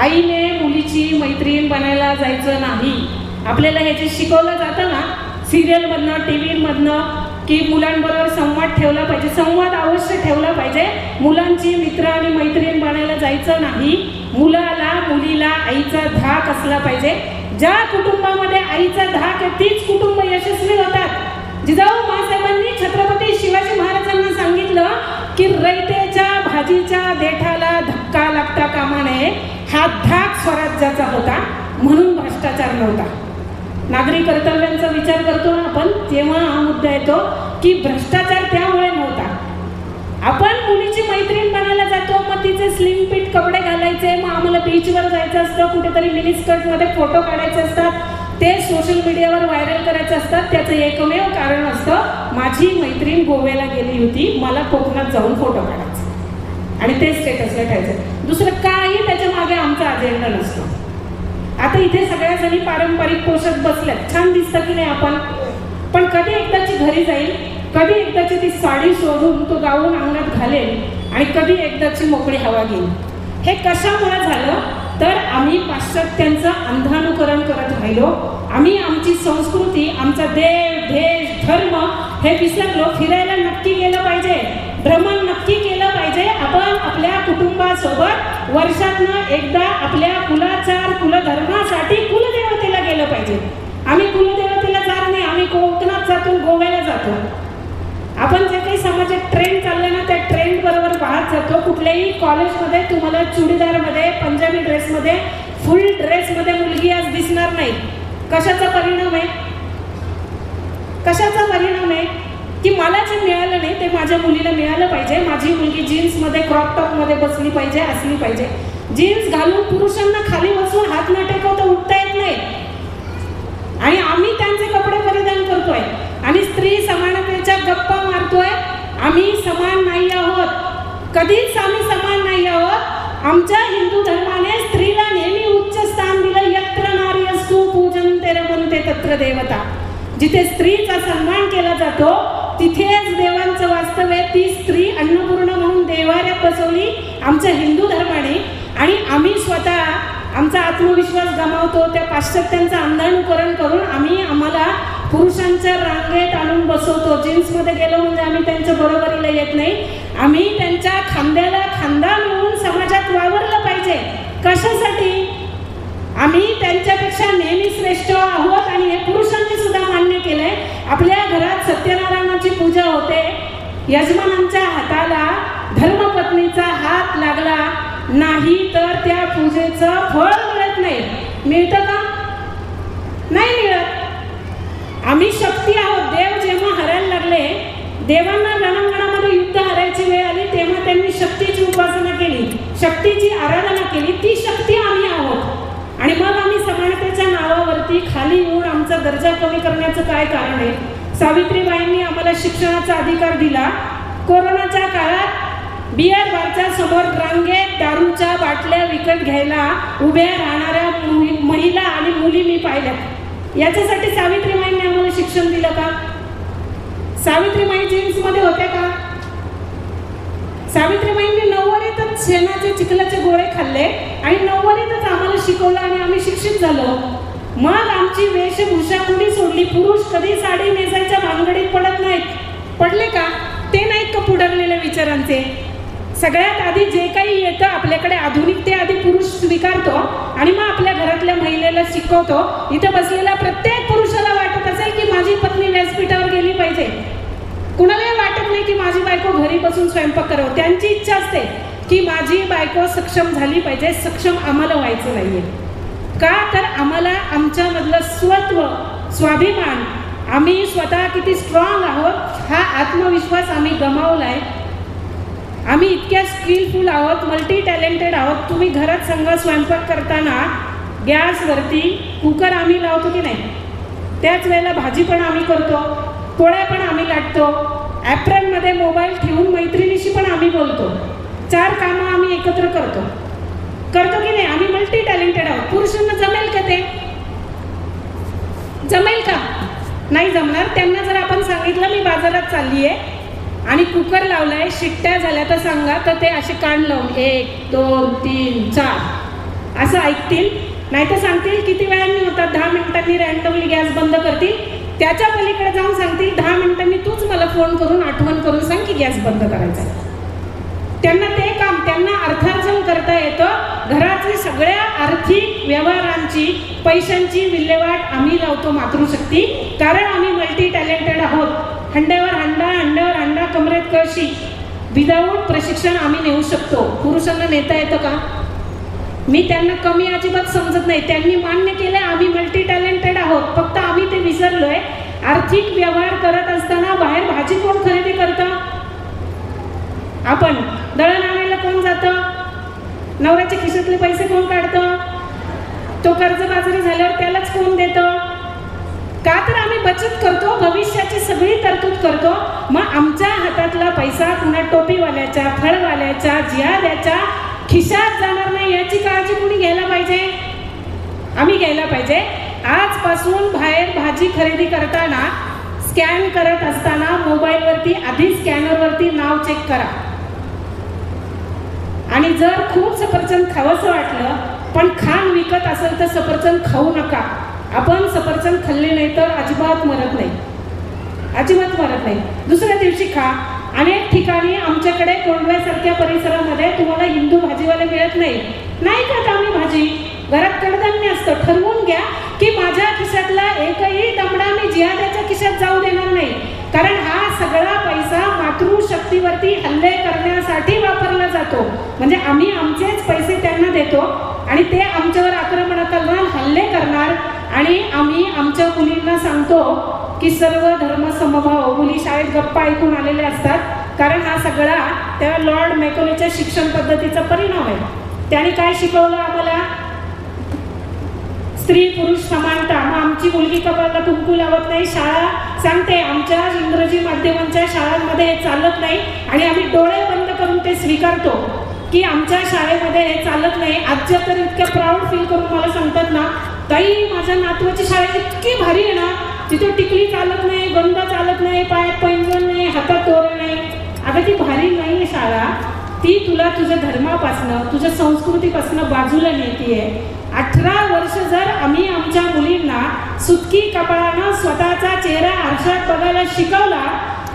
आईने मुलीची मैत्रीण बनायला जायचं नाही. आपल्याला हे जे शिकवलं जातं ना सिरियलमधनं, टी व्हीमधनं, की मुलांबरोबर संवाद ठेवला पाहिजे, संवाद अवश्य ठेवला पाहिजे. मुलांची मित्र आणि मैत्रीण बनायला जायचं नाही. मुलाला, मुलीला आईचा धाक असला पाहिजे. ज्या कुटुंबामध्ये आईचा धाक आहे तीच कुटुंब यशस्वी होतात. जिजाऊ माँसाहेबांनी छत्रपती शिवाजी महाराजांना सांगितलं की रयतेच्या भाजीच्या देठाला धक्का लागता कामा नये. हा धाक स्वराज्याचा होता, म्हणून भ्रष्टाचार नव्हता. नागरी कर्तव्यांचा विचार करतो ना आपण, तेव्हा हा मुद्दा येतो की भ्रष्टाचार त्यामुळे नव्हता. आपण मुलीची मैत्रीण बनायला जातो, मग तिचे स्लिम फिट कपडे घालायचे, मग आम्हाला बीचवर जायचं असतं, कुठेतरी मिनी स्कर्टमध्ये फोटो काढायचे असतात, ते सोशल मीडियावर व्हायरल करायचे असतात. त्याचं एकमेव कारण असतं माझी मैत्रीण गोव्याला गेली होती, मला कोकणात जाऊन फोटो काढायचे आणि ते स्टेटसला ठेवायचं. दुसरं काही त्याच्या मागे आमचा अजेंडा नसतो. आता इथे सगळ्या जणी पारंपरिक पोशाख बसल्यात, छान दिसतं की नाही आपण, पण कधी एकदाची घरी जाईल, कधी एकदाची ती साडी सोडून तो गाऊन अंगात घालेल आणि कधी एकदाची मोकळी हवा घेईल. हे कशामुळे झालं तर आम्ही पाश्चात्यांचं अंधानुकरण करत राहिलो. आम्ही आमची संस्कृती, आमचा देव, देश, धर्म हे विसरलो. फिरायला नक्की गेलं पाहिजे, भ्रमण नक्की केलं पाहिजे. आपण आपल्या कुटुंबासोबत वर्षातनं एकदा आपल्या कुलाचार, कुलधर्मासाठी कुलदेवतेला गेलं पाहिजे. आम्ही कुलदेवतेला जात नाही, आम्ही कोकणात जातो, गोव्याला जातो. आपण जे काही समाजात ट्रेंड चालले ना त्या ट्रेंड बरोबर वाहत जातो. कुठल्याही कॉलेजमध्ये तुम्हाला चुडीदारमध्ये, पंजाबी ड्रेसमध्ये, फुल ड्रेसमध्ये मुलगी आज दिसणार नाही. कशाचा परिणाम आहे? कशाचा परिणाम आहे की मला जे मिळालं नाही ते माझ्या मुलीला मिळालं पाहिजे. माझी मुलगी जीन्समध्ये, क्रॉप टॉपमध्ये बसली पाहिजे, असली पाहिजे. जीन्स घालून पुरुषांना खाली बसून हात न टेकवता उठता येत नाही आणि आम्ही त्यांचे कपडे परिधान करतोय आणि स्त्री समानतेच्या गप्पा मारतोय. आम्ही समान नाही आहोत, कधीच आम्ही समान नाही आहोत. आमच्या हिंदू धर्माने स्त्रीला नेहमी उच्च स्थान दिलं. यत्र नार्यस्तु पूजन्ते रमन्ते तत्र देवता. जिथे स्त्रीचा सन्मान केला जातो तिथेच देवांचं वास्तव आहे. ती स्त्री अन्नपूर्ण म्हणून देवाऱ्यात बसवली आमच्या हिंदू धर्माने आणि आम्ही स्वतः आमचा आत्मविश्वास गमावतो. त्या पाश्चात्यांचं अंधानुकरण करून आम्हाला पुरुषांच्या रांगेत आणून बसवतो. जीन्समध्ये गेलो म्हणजे आम्ही त्यांच्या बरोबरीला येत नाही. आम्ही त्यांच्या खांद्याला खांदा मिळून समाजात वावरलं पाहिजे. कशासाठी? आम्ही त्यांच्यापेक्षा नेहमी श्रेष्ठ आहोत आणि हे पुरुषांनी सुद्धा मान्य केलंय. आपल्या घरात सत्यनारायणाची पूजा होते, यजमानांच्या हाताला धर्मपत्नीचा हात लागला नाही तर त्या पूजेचं फळ मिळत नाही. मिळतं का? नाही मिळत. आम्ही शक्ती आहोत. देव जेव्हा हरायला लागले, देवांना रणांगणामध्ये युद्ध हरायची वेळ आली तेव्हा त्यांनी शक्तीची उपासना केली, शक्तीची आराधना केली. ती शक्ती आम्ही आहोत आणि मग आम्ही समानतेच्या नावावरती खाली येऊन आमचा दर्जा कमी करण्याचं काय कारण आहे? सावित्रीबाईंनी आम्हाला शिक्षणाचा अधिकार दिला. कोरोनाच्या काळात बियर बारच्या समोर रांगेत दारूच्या बाटल्या विकत घ्यायला उभ्या राहणाऱ्या महिला आणि मुली मी पाहिल्यात. याच्यासाठी सावित्रीबाईंनी आम्हाला शिक्षण दिलं का? सावित्रीबाई जीन्समध्ये होत्या का? सावित्रीबाईंनी नऊवारीतच शेणाचे चिखलाचे गोळे खाल्ले आणि 9वीतच आम्हाला शिकवलं आणि आम्ही शिक्षित झालो. मग आमची वेशभूषा कुणी सोडली. पुरुष कधी साडी नेसायच्या भानगडीत पडत नाहीत. पडले का? ते नाहीत का पुढरलेल्या विचारांचे? सगळ्यात आधी जे काही येतं आपल्याकडे आधुनिक ते आधी पुरुष स्वीकारतो आणि मग आपल्या घरातल्या महिलेला शिकवतो. इथं बसलेल्या प्रत्येक पुरुषाला वाटत असेल की माझी पत्नी व्यासपीठावर गेली पाहिजे. कुणालाही वाटत नाही की माझी बायको घरी बसून स्वयंपाक करावं. त्यांची इच्छा असते की माझी बायको सक्षम झाली पाहिजे. सक्षम आम्हाला व्हायचं नाहीये. का? तर आम्हाला आमच्यामधलं स्वत्व, स्वाभिमान, आम्ही स्वतः किती स्ट्रॉंग आहोत हा आत्मविश्वास आम्ही गमावलाय. आम्ही इतक्या स्किलफुल आहोत, मल्टी टॅलेंटेड आहोत. तुम्ही घरात सांगा स्वयंपाक करताना गॅसवरती कुकर आम्ही लावतो की नाही? त्याच वेळेला भाजी पण आम्ही करतो, पोळ्या पण आम्ही लाटतो, ॲप्रनमध्ये मोबाईल ठेवून मैत्रिणीशी पण आम्ही बोलतो. 4 कामं आम्ही एकत्र करतो की नाही? आम्ही मल्टी टॅलेंटेड आहोत. पुरुषांना जमेल का ते? जमेल का? नाही जमणार. त्यांना जर आपण सांगितलं मी बाजारात चालली आहे आणि कुकर लावलाय, शिट्ट्या झाल्या तर सांगा, तर ते असे कान लावून 1 2 3 4 असं ऐकतील. नाही तर सांगतील किती वेळांनी होतात, 10 मिनिटांनी रँडमली गॅस बंद करतील. त्याच्या पलीकडे जाऊन सांगतील 10 मिनिटांनी तूच मला फोन करून आठवण करून सांग की गॅस बंद करायचा. त्यांना ते काम, त्यांना अर्थार्जन करता येतं. घरातली सगळ्या आर्थिक व्यवहारांची, पैशांची विल्हेवाट आम्ही लावतो मातृशक्ती. कारण आम्ही मल्टी टॅलेंटेड आहोत. हंड्यावर हंडा, हंड्यावर हंडा, कमरेत कळशी. विदाऊट प्रशिक्षण आम्ही नेऊ शकतो. पुरुषांना नेता येतं का? मी त्यांना कमी अजिबात समजत नाही. त्यांनी मान्य केलं आम्ही मल्टी टॅलेंटेड आहोत. फक्त आम्ही ते विसरलोय. आर्थिक व्यवहार करत असताना बाहेर भाजी कोण खरेदी करतं? आपण. दळण आणायला कोण जातं? नवऱ्याच्या खिशातले पैसे कोण काढतं? तो कर्जबाजारी झाल्यावर त्यालाच कोण देतं? का? तर आम्ही बचत करतो, भविष्याची सगळी तरतूद करतो. मग आमच्या हातातला पैसा पुन्हा टोपीवाल्याच्या, फळवाल्याच्या, जिहाद्याच्या खिशात जाणार नाही याची काळजी कुणी घ्यायला पाहिजे? आम्ही घ्यायला पाहिजे. आजपासून बाहेर भाजी खरेदी करताना, स्कॅन करत असताना मोबाईलवरती आधी स्कॅनरवरती नाव चेक करा. आणि जर खूप सफरचंद खावंसं वाटलं पण खाण विकत असेल तर सफरचंद खाऊ नका. आपण सफरचंद खाल्ले नाही तर अजिबात मरत नाही, अजिबात मरत नाही. दुसऱ्या दिवशी खा. अनेक ठिकाणी आमच्याकडे कोंडव्यासारख्या परिसरामध्ये तुम्हाला हिंदू भाजीवाले मिळत नाही खात आम्ही भाजी. घरात कडधान्य असतं. ठरवून घ्या की माझ्या खिशातला एकही दमडा मी जिहाद्याच्या खिशात जाऊ देणार नाही. कारण हा सगळा पैसा मातृशक्तीवरती हल्ले करण्यासाठी वापरला जातो. म्हणजे आम्ही आमचेच पैसे त्यांना देतो आणि ते आमच्यावर आक्रमण करणार, हल्ले करणार. आणि आम्ही आमच्या मुलींना सांगतो की सर्व धर्म समभाव. मुली शाळेत गप्पा ऐकून आलेले असतात. कारण हा सगळा त्या लॉर्ड मॅकॉलेच्या शिक्षण पद्धतीचा परिणाम आहे. त्याने काय शिकवलं आम्हाला? स्त्री पुरुष समानता. मग आमची मुलगी कपाळाला कुंकू लावत नाही. शाळा सांगते आमच्या इंग्रजी माध्यमांच्या शाळांमध्ये हे चालत नाही आणि आम्ही डोळे बंद करून ते स्वीकारतो की आमच्या शाळेमध्ये हे चालत नाही. आजच्या तर इतक्या प्राऊड फील करून मला सांगतात ना, ताई माझ्या नातवाची शाळा इतकी भारी आहे ना, तिथे टिकली चालत नाही, गंध चालत नाही, पायात पैंजण नाही, हातात तोरण नाही. अगं ती भारी नाही शाळा, ती तुला तुझ्या धर्मापासनं, तुझ्या संस्कृतीपासनं बाजूला नेतीये. 18 वर्ष जर आम्ही आमच्या मुलींना सुटकी कपाळानं स्वतःचा चेहरा आरशात बघायला शिकवला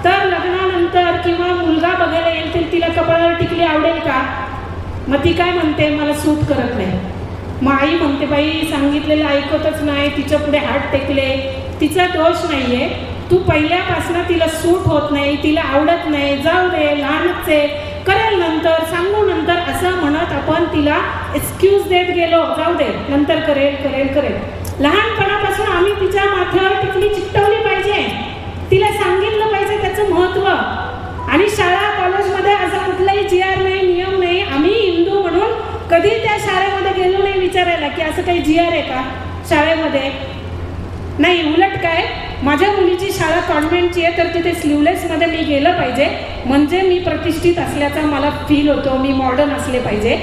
तर लग्नानंतर किंवा मुलगा बघायला येईल तर तिला कपाळावर टिकली आवडेल का? मग ती काय म्हणते? मला सूट करत नाही. मग आई म्हणते बाई सांगितलेलं ऐकतच नाही, तिच्या पुढे हात टेकले. तिचा दोष नाहीये. तू पहिल्यापासून तिला सूट होत नाही, तिला आवडत नाही, जाऊ दे लहानच आहे, करेल नंतर, सांगू नंतर असं म्हणत आपण तिला एक्सक्यूज देत गेलो. जाऊ दे नंतर करेल करेल करेल. लहानपणापासून आम्ही तिच्या माथ्यावर टिकली चिकटवली पाहिजे. तिला सांगितलं पाहिजे त्याचं महत्त्व. आणि शाळा कॉलेजमध्ये असा कुठलाही GR नाही, नियम नाही. आम्ही हिंदू म्हणून कधी त्या शाळेमध्ये गेलो नाही विचारायला की असं काही GR आहे का शाळेमध्ये. नाही, उलट काय, माझ्या मुलीची शाळा कॉन्व्हेंटची आहे तर तिथे स्लीवलेसमध्ये मी गेलं पाहिजे म्हणजे मी प्रतिष्ठित असल्याचा मला फील होतो, मी मॉडर्न असले पाहिजे.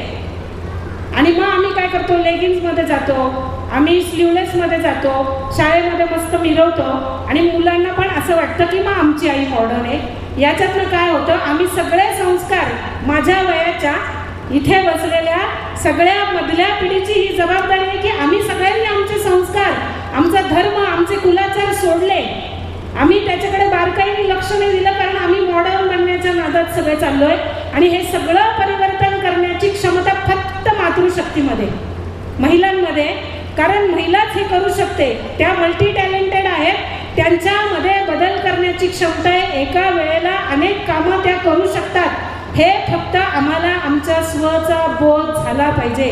आणि मग आम्ही काय करतो, लेगिन्समध्ये जातो, आम्ही स्लीवलेसमध्ये जातो, शाळेमध्ये मस्त मिरवतो आणि मुलांना पण असं वाटतं की मग आमची आई मॉडर्न आहे. याच्यातनं काय होतं, आम्ही सगळे संस्कार माझ्या वयाच्या इथे बसलेल्या सगळ्या मधल्या पिढीची ही जबाबदारी आहे की आम्ही सगळ्यांनी आमचे संस्कार, आमचा धर्म, आमचे कुलाचार सोडले. आम्ही त्याच्याकडे बारकाईने लक्ष नाही दिलं, कारण आम्ही मॉडर्न बनण्याच्या नादात सगळे चाललोय. आणि हे सगळं परिवर्तन करण्याची क्षमता फक्त मातृशक्तीमध्ये, महिलांमध्ये, कारण महिलाच हे करू शकते. त्या मल्टी टॅलेंटेड आहेत, त्यांच्यामध्ये बदल करण्याची क्षमता आहे. एका वेळेला अनेक कामं त्या करू शकतात. हे फक्त आम्हाला आमच्या स्वचा बोध झाला पाहिजे.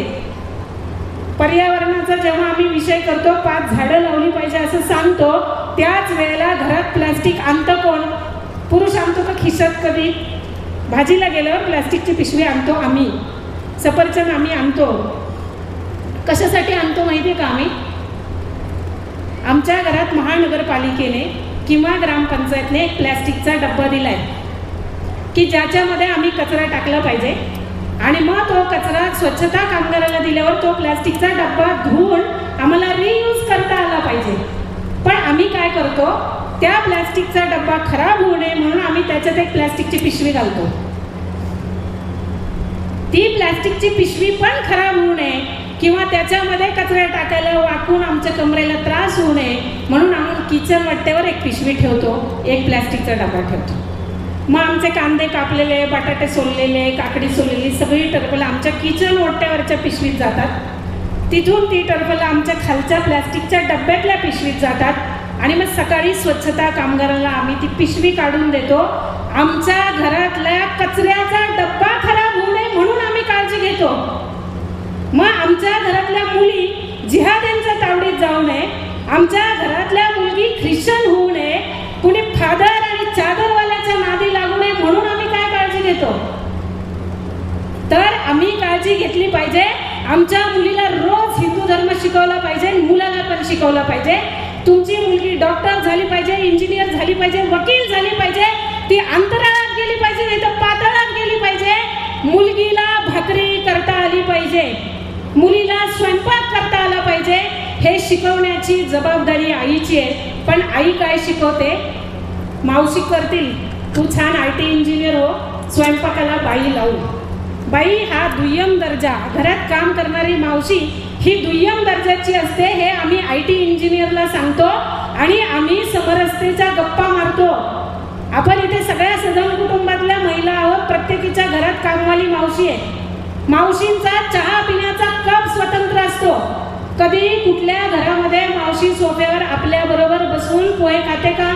पर्यावरणाचा जेव्हा आम्ही विषय करतो, 5 झाडं लावली पाहिजे असं सांगतो, त्याच वेळेला घरात प्लास्टिक आणतं कोण? पुरुष आणतो का खिशात? कधी भाजीला गेल्यावर प्लास्टिकची पिशवी आणतो आम्ही, सफरचंद आम्ही आणतो. कशासाठी आणतो माहिती आहे का? आम्ही आमच्या घरात महानगरपालिकेने किंवा ग्रामपंचायतने एक प्लॅस्टिकचा डब्बा दिला आहे की ज्याच्यामध्ये आम्ही कचरा टाकला पाहिजे. आणि मग तो कचरा स्वच्छता कामगाराला दिल्यावर तो प्लॅस्टिकचा डब्बा धुवून आम्हाला रियूज करता आला पाहिजे. पण आम्ही काय करतो, त्या प्लॅस्टिकचा डब्बा खराब होऊ नये म्हणून आम्ही त्याच्यात एक प्लॅस्टिकची पिशवी घालतो. ती प्लॅस्टिकची पिशवी पण खराब होऊ नये किंवा त्याच्यामध्ये कचरा टाकायला वाकून आमच्या कमरेला त्रास होऊ नये म्हणून आम्ही किचन वाट्यावर एक पिशवी ठेवतो, एक प्लॅस्टिकचा डबा ठेवतो. मग आमचे कांदे कापलेले, बटाटे सोललेले, काकडी सोललेली सगळी टरफलं आमच्या किचन ओट्यावरच्या पिशवीत जातात. तिथून ती टरफलं आमच्या खालच्या प्लॅस्टिकच्या डब्यातल्या पिशवीत जातात. आणि मग सकाळी स्वच्छता कामगाराला आम्ही ती पिशवी काढून देतो. आमच्या घरातल्या कचऱ्याचा डब्बा खराब होऊ नये म्हणून आम्ही काळजी घेतो. मग आमच्या घरातल्या मुली जिहाद्यांच्या तावडीत जाऊ नये, आमच्या घरातल्या मुलगी ख्रिश्चन होऊ नये, कुणी फादर आणि चादरवाल्याच्या नादी लागू नये म्हणून आम्ही काय काळजी घेतो? तर आम्ही काळजी घेतली पाहिजे. आमच्या मुलीला रोज हिंदू धर्म शिकवला पाहिजे, मुलाला पण शिकवला पाहिजे. तुमची मुलगी डॉक्टर झाली पाहिजे, इंजिनियर झाली पाहिजे, वकील झाली पाहिजे, ती अंतराळात गेली पाहिजे, नाही तर पाताळात गेली पाहिजे. मुलगीला भाकरी करता आली पाहिजे, मुलीला स्वयंपाक करता आला पाहिजे. हे शिकवण्याची जबाबदारी आईची आहे. पण आई काय शिकवते? मावशी करतील, तू छान IT इंजिनियर हो, स्वयंपाकाला बाई लावू. बाई हा दुय्यम दर्जा, घरात काम करणारी मावशी ही दुय्यम दर्जाची असते. हे आम्ही IT इंजिनियरला सांगतो आणि आम्ही समरसतेच्या गप्पा मारतो. आपण इथे सगळ्या सधन कुटुंबातल्या महिला आहोत, प्रत्येकीच्या घरात कामवाली मावशी आहे. मावशींचा चहा पिण्याचा कप स्वतंत्र असतो. कधी कुठल्या घरामध्ये मावशी सोफ्यावर आपल्या बरोबर बसून पोहे खाते का?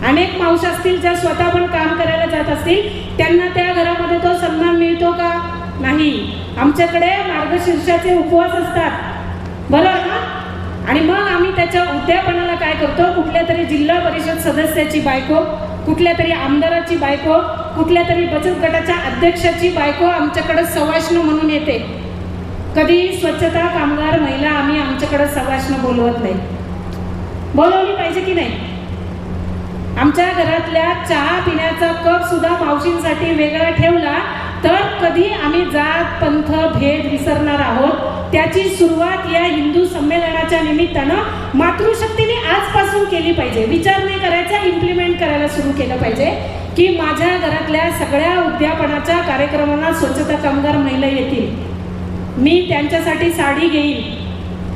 अनेक मावशी असतील ज्या स्वतः पण काम करायला जात असतील, त्यांना त्या घरामध्ये तो सन्मान मिळतो का? नाही. आमच्याकडे मार्गशीर्षाचे उपवास असतात, बरोबर ना? आणि मग आम्ही त्याच्या उद्यापनाला काय करतो, कुठल्या तरी जिल्हा परिषद सदस्याची बायको, कुठल्या तरी आमदाराची बायको, कुठल्या तरी बचत गटाच्या अध्यक्षाची बायको आमच्याकडे सवाष्ण म्हणून येते. कधी स्वच्छता कामगार महिला आम्ही आमच्याकडे सवाष्ण बोलवत नाही. बोलवली पाहिजे की नाही? आमच्या घरातल्या चहा पिण्याचा कप सुद्धा मावशींसाठी वेगळा ठेवला तर कधी आम्ही जात पंथ भेद विसरणार आहोत? त्याची सुरुवात या हिंदू संमेलनाच्या निमित्तानं मातृशक्तीने आजपासून केली पाहिजे. विचार नाही करायचा, इम्प्लिमेंट करायला सुरू केलं पाहिजे की माझ्या घरातल्या सगळ्या उद्यापनाच्या कार्यक्रमांना स्वच्छता कामगार महिला येतील, मी त्यांच्यासाठी साडी घेईन.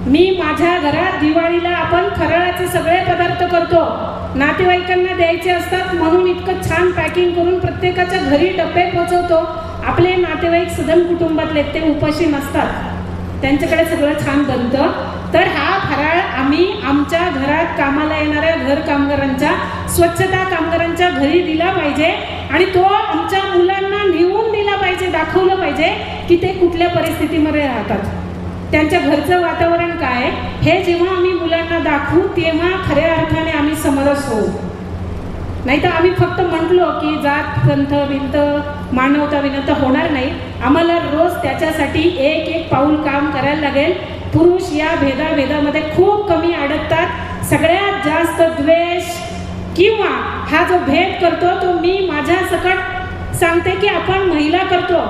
मी माझ्या घरात दिवाळीला आपण फराळाचे सगळे पदार्थ करतो, नातेवाईकांना द्यायचे असतात म्हणून इतकं छान पॅकिंग करून प्रत्येकाच्या घरी डबे पोहोचवतो. आपले नातेवाईक सदन कुटुंबातले ते उपाशी नसतात, त्यांच्याकडे सगळं छान बनतं. तर हा फराळ आम्ही आमच्या घरात कामाला येणाऱ्या घर कामगारांच्या, स्वच्छता कामगारांच्या घरी दिला पाहिजे आणि तो आमच्या मुलांना नेऊन दिला पाहिजे, दाखवलं पाहिजे की ते कुठल्या परिस्थितीमध्ये राहतात, त्यांच्या घरचं वातावरण काय. हे जेव्हा आम्ही मुलांना दाखवू तेव्हा खऱ्या अर्थाने आम्ही समरस होऊ. नाही तर आम्ही फक्त म्हटलो की जात पंथ भिंत मानवता विनंत होणार नाही. आम्हाला रोज त्याच्यासाठी एक एक पाऊल काम करायला लागेल. पुरुष या भेदाभेदामध्ये खूप कमी अडकतात. सगळ्यात जास्त द्वेष किंवा हा जो भेद करतो तो मी माझ्या सकट सांगते की आपण महिला करतो.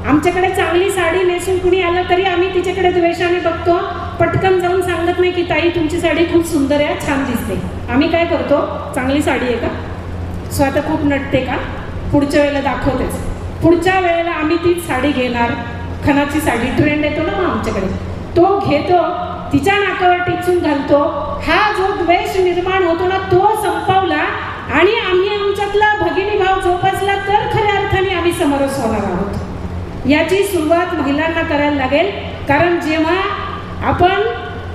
आमच्याकडे चांगली साडी नेसून कुणी आलं तरी आम्ही तिच्याकडे द्वेषाने बघतो, पटकन जाऊन सांगत नाही की ताई तुमची साडी खूप सुंदर आहे, छान दिसते. आम्ही काय करतो, चांगली साडी आहे का, स्वतः खूप नटते का, पुढच्या वेळेला दाखवतेच. पुढच्या वेळेला आम्ही तीच साडी घेणार, खणाची साडी ट्रेंड येतो ना मग आमच्याकडे, तो घेतो, तिच्या नाकावर टिचून घालतो. हा जो द्वेष निर्माण होतो ना तो संपवला आणि आम्ही आमच्यातला भगिनी भाव जोपासला तर खऱ्या अर्थाने आम्ही समरस होणार आहोत. याची सुरुवात महिलांना करायला लागेल. कारण जेव्हा आपण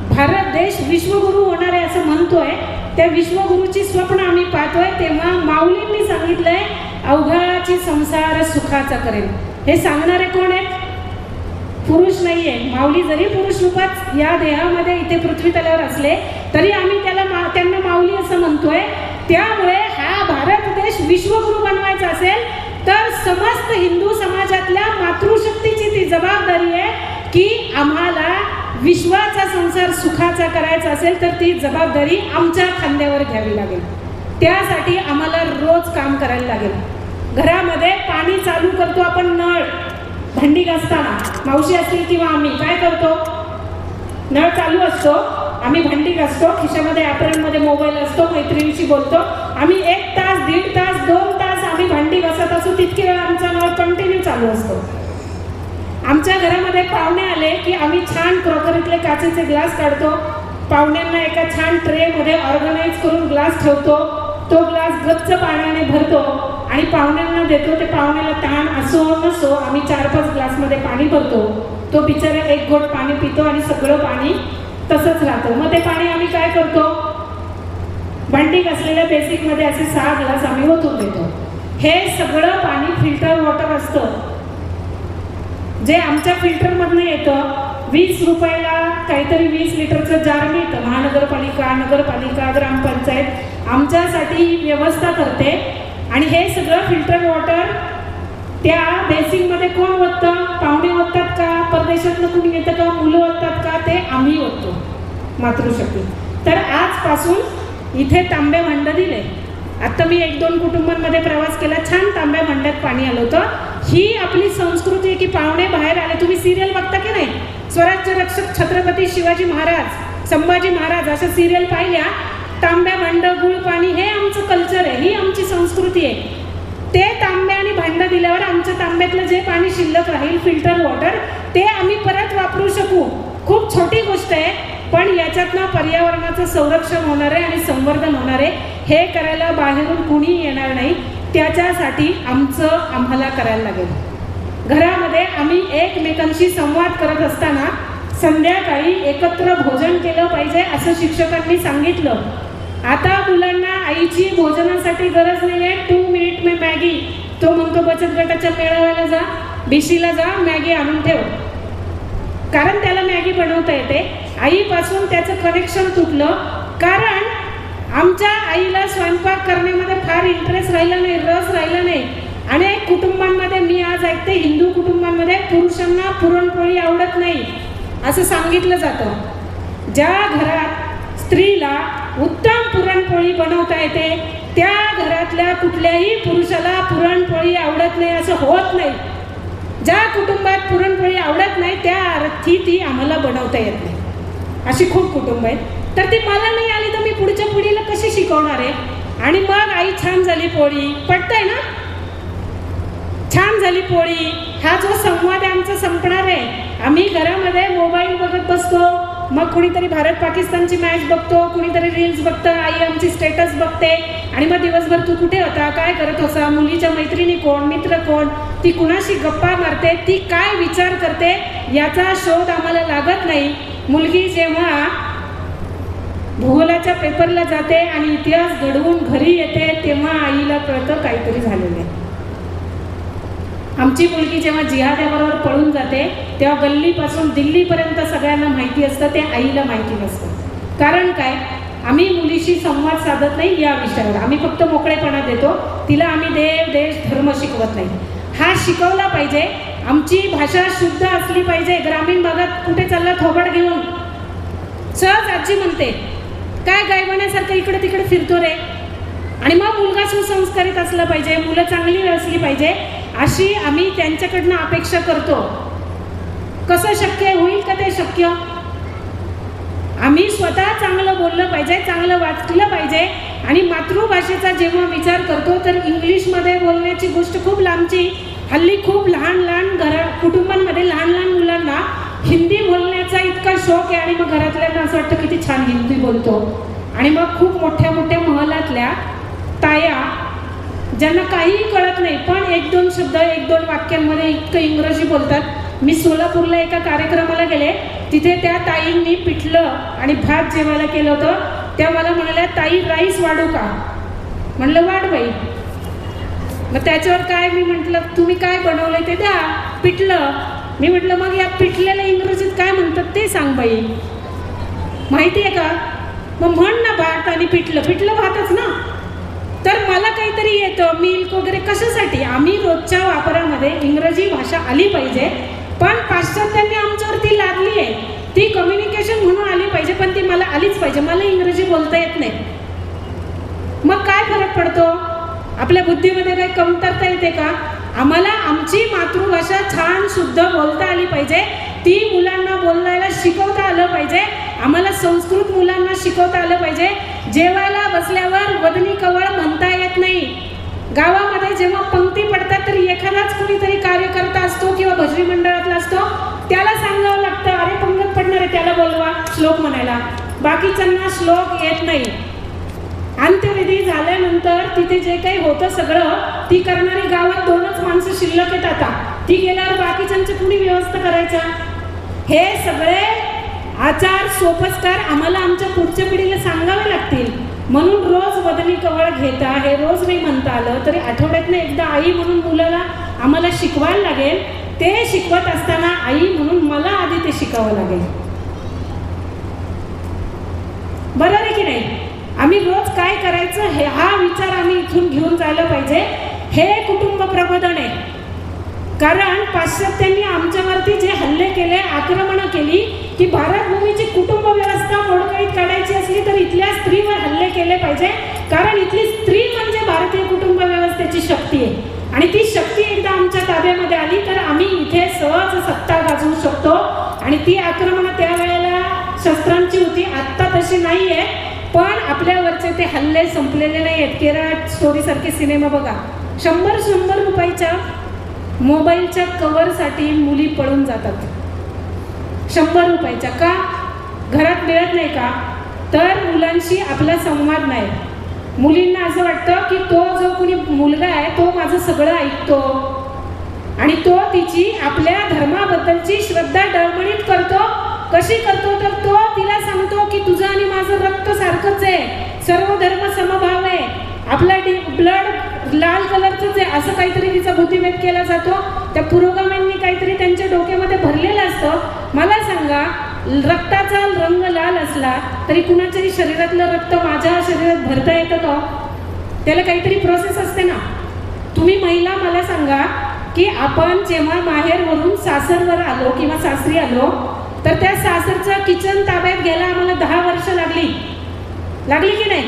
भारत देश विश्वगुरु होणार आहे असं म्हणतोय, त्या विश्वगुरूची स्वप्न आम्ही पाहतोय, तेव्हा माऊलींनी सांगितलंय अवघाची संसार सुखाचा करेल. हे सांगणारे कोण आहेत? पुरुष नाहीये. माऊली जरी पुरुष रूपात या देहामध्ये इथे पृथ्वी तलावर असले तरी आम्ही त्यांना माऊली असं म्हणतोय. त्यामुळे हा भारत देश विश्वगुरु बनवायचा असेल तर समस्त हिंदू समाजातल्या मातृशक्तीची ती जबाबदारी आहे की आम्हाला विश्वाचा संसार सुखाचा करायचा असेल तर ती जबाबदारी आमच्या खांद्यावर घ्यावी लागेल. त्यासाठी आम्हाला रोज काम करायला लागेल. घरामध्ये पाणी चालू करतो आपण, नळ भांडी घासताना मावशी असतील किंवा आम्ही काय करतो, नळ चालू असतो, आम्ही भांडी घासतो, खिशामध्ये ॲप्रनमध्ये मोबाईल असतो, मैत्रिणीशी बोलतो, आम्ही 1 तास 1.5 तास 2 तास आम्ही भांडी घासत असतो, तितके वेळ आमचा नळ कंटिन्यू चालू असतो. आमच्या घरामध्ये पाहुणे आले की आम्ही छान क्रॉकरीतले काचेचे ग्लास काढतो, पाहुण्यांना एका छान ट्रेमध्ये ऑर्गनाईज करून ग्लास ठेवतो, तो ग्लास गच्च पाण्याने भरतो आणि पाहुण्यांना देतो. ते पाहुण्याला ताण असो नसो आम्ही 4-5 ग्लासमध्ये पाणी भरतो. तो बिचारा 1 घोट पाणी पितो आणि सगळं पाणी तसंच राहतं. मग ते पाणी आम्ही काय करतो, भांडी घासलेल्या बेसिकमध्ये असे 6 ग्लास आम्ही ओतून देतो. हे सगळं पाणी फिल्टर वॉटर असतं जे आमच्या फिल्टरमधनं येतं. 20 रुपयाला काहीतरी 20 लिटरचं जार मिळतं. महानगरपालिका, नगरपालिका, ग्रामपंचायत आमच्यासाठी व्यवस्था करते आणि हे सगळं फिल्टर वॉटर त्या बेसिंगमध्ये कोण ओततं? पाहुणे ओततात का, परदेशातनं कुणी येतं का, मुलं ओततात का? ते आम्ही ओततो, मातृशक्ती. तर आजपासून इथे तांबे भांड दिले. आता मी 1-2 कुटुंबांमध्ये प्रवास केला, छान तांब्या भांड्यात पाणी आलं होतं. ही आपली संस्कृती आहे की पाहुणे बाहेर आले. तुम्ही सिरियल बघता की नाही? स्वराज्य रक्षक छत्रपती शिवाजी महाराज, संभाजी महाराज अशा सिरियल पाहिल्या, तांब्या भांड गुळ पाणी हे आमचं कल्चर आहे, ही आमची संस्कृती आहे. ते तांब्या आणि भांड दिल्यावर आमच्या तांब्यातलं जे पाणी शिल्लक राहील फिल्टर वॉटर ते आम्ही परत वापरू शकू. खूप छोटी गोष्ट आहे पण याच्यातनं पर्यावरणाचं संरक्षण होणार आहे आणि संवर्धन होणार आहे. हे करायला बाहेरून कुणी येणार नाही. त्याच्यासाठी आम्हाला करायला लागेल. घरामध्ये आम्ही एकमेकांशी संवाद करत असताना संध्याकाळी एकत्र भोजन केलं पाहिजे असं शिक्षकांनी सांगितलं. आता मुलांना आईची भोजनासाठी गरज नाही आहे. 2 मिनिट में मॅगी, तो म्हणतो बचत गटाच्या मेळाव्याला जा, बीसीला जा, मॅगी आणून ठेव, कारण त्याला मॅगी बनवता येते. आईपासून त्याचं कनेक्शन तुटलं कारण आमच्या आईला स्वयंपाक करण्यामध्ये फार इंटरेस्ट राहिला नाही, रस राहिला नाही. अनेक कुटुंबांमध्ये मी आज ऐकते, हिंदू कुटुंबांमध्ये पुरुषांना पुरणपोळी आवडत नाही असं सांगितलं जातं. ज्या घरात स्त्रीला उत्तम पुरणपोळी बनवता येते त्या घरातल्या कुठल्याही पुरुषाला पुरणपोळी आवडत नाही असं होत नाही. ज्या कुटुंबात पुरणपोळी आवडत नाही त्या अर्थी ती आम्हाला बनवता येत नाही. अशी खूप कुटुंब आहेत. तर ती मला नाही आली तर मी पुढच्या पिढीला कशी शिकवणार आहे? आणि मग आई छान झाली पोळी, पटतंय ना, छान झाली पोळी, हा जो संवाद आहे आमचा संपणार आहे. आम्ही घरामध्ये मोबाईल बघत बसतो, मग कुणीतरी भारत पाकिस्तानची मॅच बघतो, कुणीतरी रील्स बघतं, आई आमची स्टेटस बघते आणि मग दिवसभर तू कुठे होता, काय करत होता, मुलीच्या मैत्रिणी कोण, मित्र कोण, ती कुणाशी गप्पा मारते, ती काय विचार करते याचा शोध आम्हाला लागत नाही. मुलगी जेव्हा भूगोलाच्या पेपरला जाते आणि इतिहास घडवून घरी येते तेव्हा आईला कळतं काहीतरी झालेलं आहे. आमची मुलगी जेव्हा जिहाद्याबरोबर पळून जाते तेव्हा गल्लीपासून दिल्लीपर्यंत सगळ्यांना माहिती असतं, ते आईला माहिती नसतं. कारण काय? आम्ही मुलीशी संवाद साधत नाही या विषयावर. आम्ही फक्त मोकळेपणा देतो तिला. आम्ही देव देश धर्म शिकवत नाही. हा शिकवला पाहिजे. आमची भाषा शुद्ध असली पाहिजे. ग्रामीण भागात कुठे चालला थोबड घेऊन सहज आजी म्हणते, काय गायबाण्यासारखं इकडे तिकडे फिरतो रे. आणि मग मुलगा सुसंस्कारित असला पाहिजे, मुलं चांगली असली पाहिजे अशी आम्ही त्यांच्याकडनं अपेक्षा करतो. कसं शक्य होईल का ते शक्य? आम्ही स्वतः चांगलं बोललं पाहिजे, चांगलं वाचलं पाहिजे. आणि मातृभाषेचा जेव्हा विचार करतो तर इंग्लिशमध्ये बोलण्याची गोष्ट खूप लांबची. हल्ली खूप लहान लहान कुटुंबांमध्ये लहान लहान मुलांना हिंदी बोलण्याचा इतका शौक आहे आणि मग घरातल्यांना असं वाटतं किती छान हिंदी बोलतो. आणि मग खूप मोठ्या मोठ्या महलातल्या ताया ज्यांना काहीही कळत नाही पण एक दोन शब्द एक दोन वाक्यांमध्ये इतकं इंग्रजी बोलतात. मी सोलापूरला एका कार्यक्रमाला गेले, तिथे त्या ताईंनी पिठलं आणि भात जेवायला केलं होतं. त्या मला म्हणाल्या, ताई राईस वाढू का? म्हणलं वाढ बाई. मग त्याच्यावर काय, मी म्हटलं तुम्ही काय बनवलंय ते द्या. पिठलं. मी म्हटलं मग या पिठल्याला इंग्रजीत काय म्हणतात ते सांग बाई, माहिती आहे का? मग म्हण ना भात आणि पिठलं. पिठलं भातच ना. तर मला काहीतरी येतं मिल्क वगैरे कशासाठी? आम्ही रोजच्या वापरामध्ये इंग्रजी भाषा आली पाहिजे, पण पाश्चात्यांनी आमच्यावरती लादली आहे. ती कम्युनिकेशन म्हणून आली पाहिजे, पण ती मला आलीच पाहिजे. मला इंग्रजी बोलता येत नाही. मग काय फरक पडतो? आपल्या बुद्धीमध्ये काही कमतरता येते का? आम्हाला आमची मातृभाषा छान शुद्ध बोलता आली पाहिजे. ती मुलांना बोलायला शिकवता आलं पाहिजे. आम्हाला संस्कृत मुलांना शिकवता आलं पाहिजे. जेवायला बसल्यावर वदनी कवळ म्हणता येत नाही. गावामध्ये जेव्हा पंक्ती पडतात तरी एखादाच कुणीतरी कार्यकर्ता असतो किंवा भजनी मंडळातला असतो, त्याला सांगावं लागतं, अरे पंगत पडणार आहे त्याला बोलवा श्लोक म्हणायला. बाकीच्यांना श्लोक येत नाही. अंत्यविधी झाल्यानंतर तिथे जे काही होतं सगळं, ती करणारी गावात दोनच माणसं शिल्लक आहेत आता. ती गेल्यावर बाकीच्यांची कुणी व्यवस्था करायचा? हे सगळे आचार सोपस्कार आम्हाला आमच्या पुढच्या पिढीला सांगावे लागतील. म्हणून रोज वदनी कवळ घेता, हे रोज नाही म्हणता आलं तरी आठवड्यातनं एकदा आई म्हणून मुलाला आम्हाला शिकवायला लागेल. ते शिकवत असताना आई म्हणून मला आधी ते शिकावं लागेल. बरोबर आहे की नाही? आम्ही रोज काय करायचं हे हा विचार आम्ही इथून घेऊन जायला पाहिजे. हे कुटुंब प्रबोधन आहे. कारण पाश्चात्यांनी आमच्यावरती जे हल्ले केले, आक्रमणं केली, की भारत भूमीची कुटुंब व्यवस्था मोडकळीत काढायची असली तर इथल्या स्त्रीवर हल्ले केले पाहिजे. कारण इथली स्त्री म्हणजे भारतीय कुटुंब व्यवस्थेची शक्ती आहे. आणि ती शक्ती एकदा आमच्या ताब्यामध्ये आली तर आम्ही इथे सहज सत्ता गाजवू शकतो. आणि ती आक्रमणं त्यावेळेला शस्त्रांची होती, आत्ता तशी नाही आहे. पण आपल्यावरचे ते हल्ले संपलेले नाही आहेत. केरळ स्टोरीसारखे सिनेमा बघा. 100 रुपयाच्या मोबाईलच्या कवरसाठी मुली पळून जातात. 100 रुपयाच्या का? घरात मिळत नाही का? तर मुलांशी आपला संवाद नाही. मुलींना असं वाटतं की तो जो कुणी मुलगा आहे तो माझं सगळं ऐकतो आणि तो तिची आपल्या धर्माबद्दलची श्रद्धा डळमळीत करतो. कशी करतो? तर तो तिला सांगतो की तुझं आणि माझं रक्त सारखंच आहे, सर्व धर्म समभाव आहे, आपला ब्लड लाल कलरचंच आहे, असं काहीतरी तिचा बुद्धिभेद केला जातो. त्या पुरोगामींनी काहीतरी त्यांच्या डोक्यामध्ये भरलेलं असतं. मला सांगा, रक्ताचा रंग लाल असला तरी कुणाच्याही शरीरातलं रक्त माझ्या शरीरात भरता येतं का? त्याला काहीतरी प्रोसेस असते ना. तुम्ही महिला मला सांगा की आपण जेव्हा माहेरवरून सासरवर आलो किंवा सासरी आलो तर त्या सासरचं किचन ताब्यात घ्यायला आम्हाला 10 वर्ष लागली की नाही?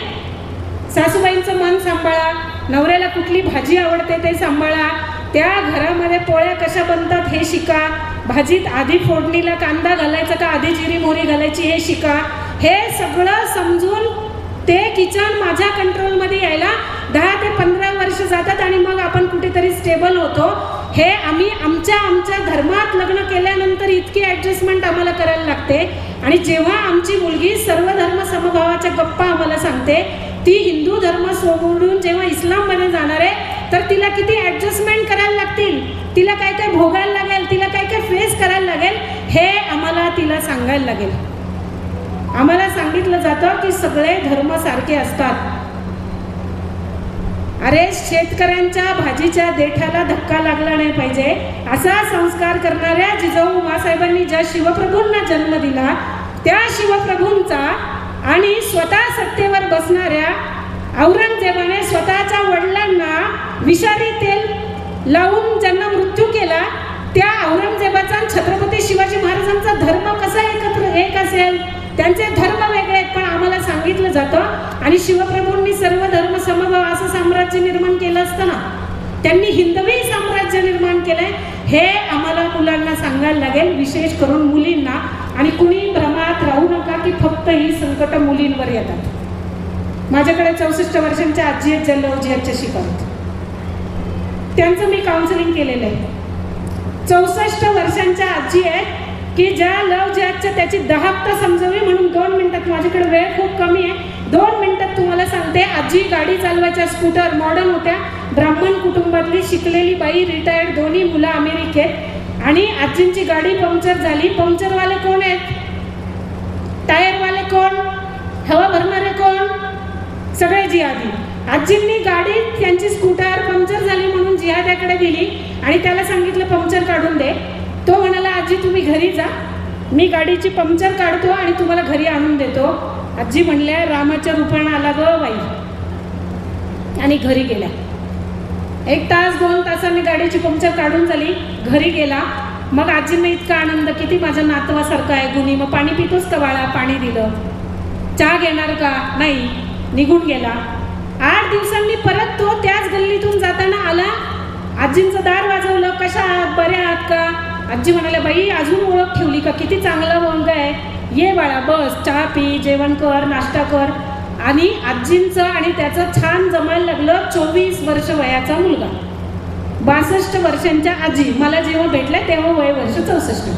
सासूबाईंचं मन सांभाळा, नवऱ्याला कुठली भाजी आवडते ते सांभाळा, त्या घरामध्ये पोळ्या कशा बनतात हे शिका, भाजीत आधी फोडणीला कांदा घालायचा का आधी जिरी मोहरी घालायची हे शिका. हे सगळं समजून ते किचन माझ्या कंट्रोलमध्ये यायला 10 ते 15 वर्ष जातात आणि मग आपण कुठेतरी स्टेबल होतो. हे आम्ही आमच्या धर्मात लग्न केल्यानंतर इतकी ॲडजस्टमेंट आम्हाला करायला लागते. आणि जेव्हा आमची मुलगी सर्व धर्म समभावाच्या गप्पा आम्हाला सांगते, ती हिंदू धर्म सोडून जेव्हा इस्लाममध्ये जाणार आहे तर तिला किती ॲडजस्टमेंट करायला लागतील, तिला काय काय भोगायला लागेल, तिला काय काय फेस करायला लागेल, हे आम्हाला तिला सांगायला लागेल. आम्हाला सांगितलं जातं की सगळे धर्म सारखे असतात. अरे शेतकऱ्यांच्या भाजीच्या देठाला धक्का लागला नाही पाहिजे असा संस्कार करणाऱ्या जिजाऊ उमासाहेबांनी ज्या शिवप्रभूंना जन्म दिला, त्या शिवप्रभूंचा आणि स्वतः सत्तेवर बसणाऱ्या औरंगजेबाने स्वतःच्या वडिलांना विषारी तेल लावून ज्यांना मृत्यू केला, त्या औरंगजेबाचा छत्रपती शिवाजी महाराजांचा धर्म कसा एक असेल? त्यांचे धर्म वेगळे आहेत पण आम्हाला सांगितलं जातं. आणि शिवप्रभूंनी सर्व धर्म समभाव असं साम्राज्य निर्माण केलं असतं ना, त्यांनी हिंदवी साम्राज्य निर्माण केलंय. हे आम्हाला मुलांना सांगायला लागेल, विशेष करून मुलींना. आणि कुणी भ्रमात राहू नका की फक्त ही संकट मुलींवर येतात. माझ्याकडे 64 वर्षांच्या आजी आहेत ज्या लव्ह जिहादच्या शिकवतात. त्यांचं मी काउन्सिलिंग केलेलं आहे. 64 वर्षांच्या आजी आहेत की ज्या लव जॅकचं त्याची दहापता समजावी म्हणून 2 मिनिटात, माझ्याकडे वेळ खूप कमी आहे, 2 मिनिटात तुम्हाला सांगते. आजी गाडी चालवायच्या, स्कूटर मॉडर्न होत्या, ब्राह्मण कुटुंबातली शिकलेली बाई, रिटायर्ड, दोन्ही मुलं अमेरिकेत. आणि आजींची गाडी पंक्चर झाली. पंक्चरवाले कोण आहेत? टायरवाले कोण? हवा भरणारे कोण? सगळे जिहादी. आजींनी गाडी, त्यांची स्कूटर पंक्चर झाली म्हणून जिहाद्याकडे दिली आणि त्याला सांगितलं पंक्चर काढून दे. तो म्हणाला आजी तुम्ही घरी जा, मी गाडीची पंक्चर काढतो आणि तुम्हाला घरी आणून देतो. आजी म्हणल्या रामाच्या रूपानं आला ग बाई, आणि घरी गेल्या. 1 तास 2 तासांनी गाडीची पंक्चर काढून झाली, घरी गेला. मग आजींना इतका आनंद, किती माझ्या नातवासारखं आहे गुणी, मग पाणी पितोस का बाळा? पाणी दिलं. चहा घेणार का? नाही, निघून गेला. 8 दिवसांनी परत तो त्याच गल्लीतून जाताना आला. आजींचं दार वाजवलं, कशा आहात, बऱ्या आहात का? आजी म्हणाल्या बाई अजून ओळख ठेवली का, किती चांगला मुलगा आहे, ये बाळा बस, चहा पी, जेवण कर, नाश्ता कर. आणि आजींचं आणि त्याचं छान जमायला लागलं. 24 वर्ष वयाचा मुलगा, 62 वर्षांच्या आजी. मला जेव्हा भेटल्या तेव्हा वय वर्ष 64.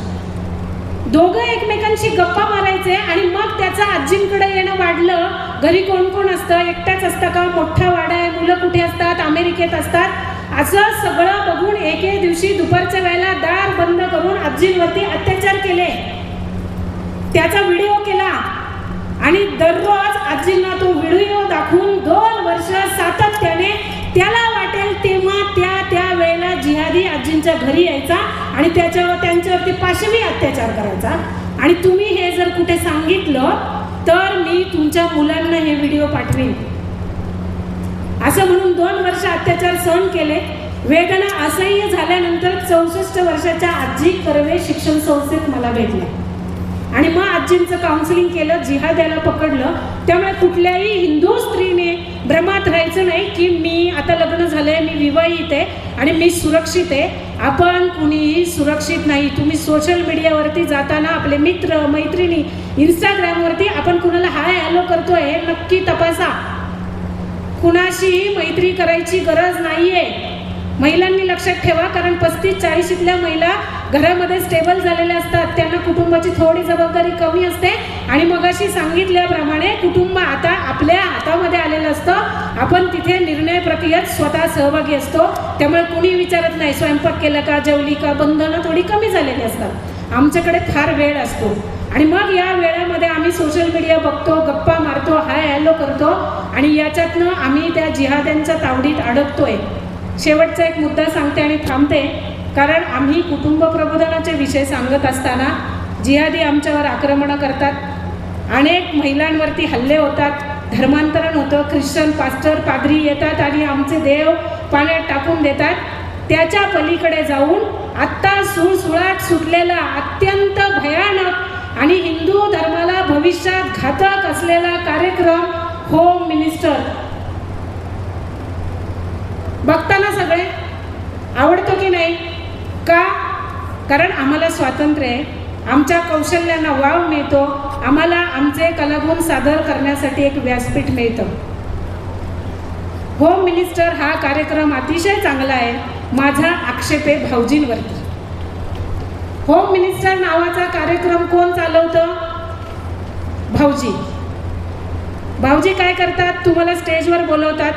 दोघं एकमेकांशी गप्पा मारायचे. आणि मग त्याचं आजींकडे येणं वाढलं. घरी कोण कोण असतं? एकटाच असतं का? मोठा वाडा आहे, मुलं कुठे असतात? अमेरिकेत असतात. असं सगळं बघून एके दिवशी दुपारच्या वेळेला दार बंद करून आजींवरती अत्याचार केले, त्याचा व्हिडिओ केला. आणि दररोज आजींना तो व्हिडिओ दाखवून 2 वर्ष सातत्याने त्याला वाटेल तेव्हा त्या वेळेला जिहादी आजींच्या घरी यायचा आणि त्यांच्यावरती पाशवी अत्याचार करायचा. आणि तुम्ही हे जर कुठे सांगितलं तर मी तुमच्या मुलांना हे व्हिडिओ पाठवीन. असं म्हणून 2 वर्ष अत्याचार सहन केले. वेदना असह्य झाल्यानंतर 64 वर्षाच्या आजी कर्वे शिक्षण संस्थेत मला भेटल्या आणि मग आजींचं काउन्सिलिंग केलं, जिहाद्याला पकडलं. त्यामुळे कुठल्याही हिंदू स्त्रीने भ्रमात राहायचं नाही की मी आता लग्न झालंय, मी विवाहित आहे आणि मी सुरक्षित आहे. आपण कुणीही सुरक्षित नाही. तुम्ही सोशल मीडियावरती जाताना आपले मित्र मैत्रिणी, इंस्टाग्रामवरती आपण कुणाला हाय हॅलो करतोय हे नक्की तपासा. कुणाशीही मैत्री करायची गरज नाहीये. महिलांनी लक्षात ठेवा, कारण 35-40तल्या महिला घरामध्ये स्टेबल झालेल्या असतात, त्यांना कुटुंबाची थोडी जबाबदारी कमी असते. आणि मगाशी सांगितल्याप्रमाणे कुटुंब आता आपल्या हातामध्ये आलेलं असतं. आपण तिथे निर्णय प्रक्रियेत स्वतः सहभागी असतो. त्यामुळे कुणी विचारत नाही स्वयंपाक केला का, जेवली का. बंधनं थोडी कमी झालेली असतात. आमच्याकडे फार वेळ असतो आणि मग या वेळामध्ये आम्ही सोशल मीडिया बघतो, गप्पा मारतो, हाय हॅलो करतो आणि याच्यातनं आम्ही त्या जिहाद्यांच्या तावडीत अडकतोय. शेवटचा एक मुद्दा सांगते आणि थांबते, कारण आम्ही कुटुंब प्रबोधनाचे विषय सांगत असताना जिहादी आमच्यावर आक्रमणं करतात, अनेक महिलांवरती हल्ले होतात, धर्मांतरण होतं, ख्रिश्चन पास्टर पाद्री येतात आणि आमचे देव पाण्यात टाकून देतात. त्याच्या पलीकडे जाऊन आत्ता सुळसुळाट सुटलेला अत्यंत भयानक आणि हिंदू धर्माला भविष्यात घातक असलेला कार्यक्रम होम मिनिस्टर बघताना सगळे आवडतो की नाही का? कारण आम्हाला स्वातंत्र्य आहे, आमच्या कौशल्यांना वाव मिळतो, आम्हाला आमचे कलागुण सादर करण्यासाठी एक व्यासपीठ मिळतं. होम मिनिस्टर हा कार्यक्रम अतिशय चांगला आहे. माझा आक्षेप आहे भाऊजींवरती. होम मिनिस्टर नावाचा कार्यक्रम कोण चालवतं? भाऊजी. भाऊजी काय करतात? तुम्हाला स्टेजवर बोलवतात,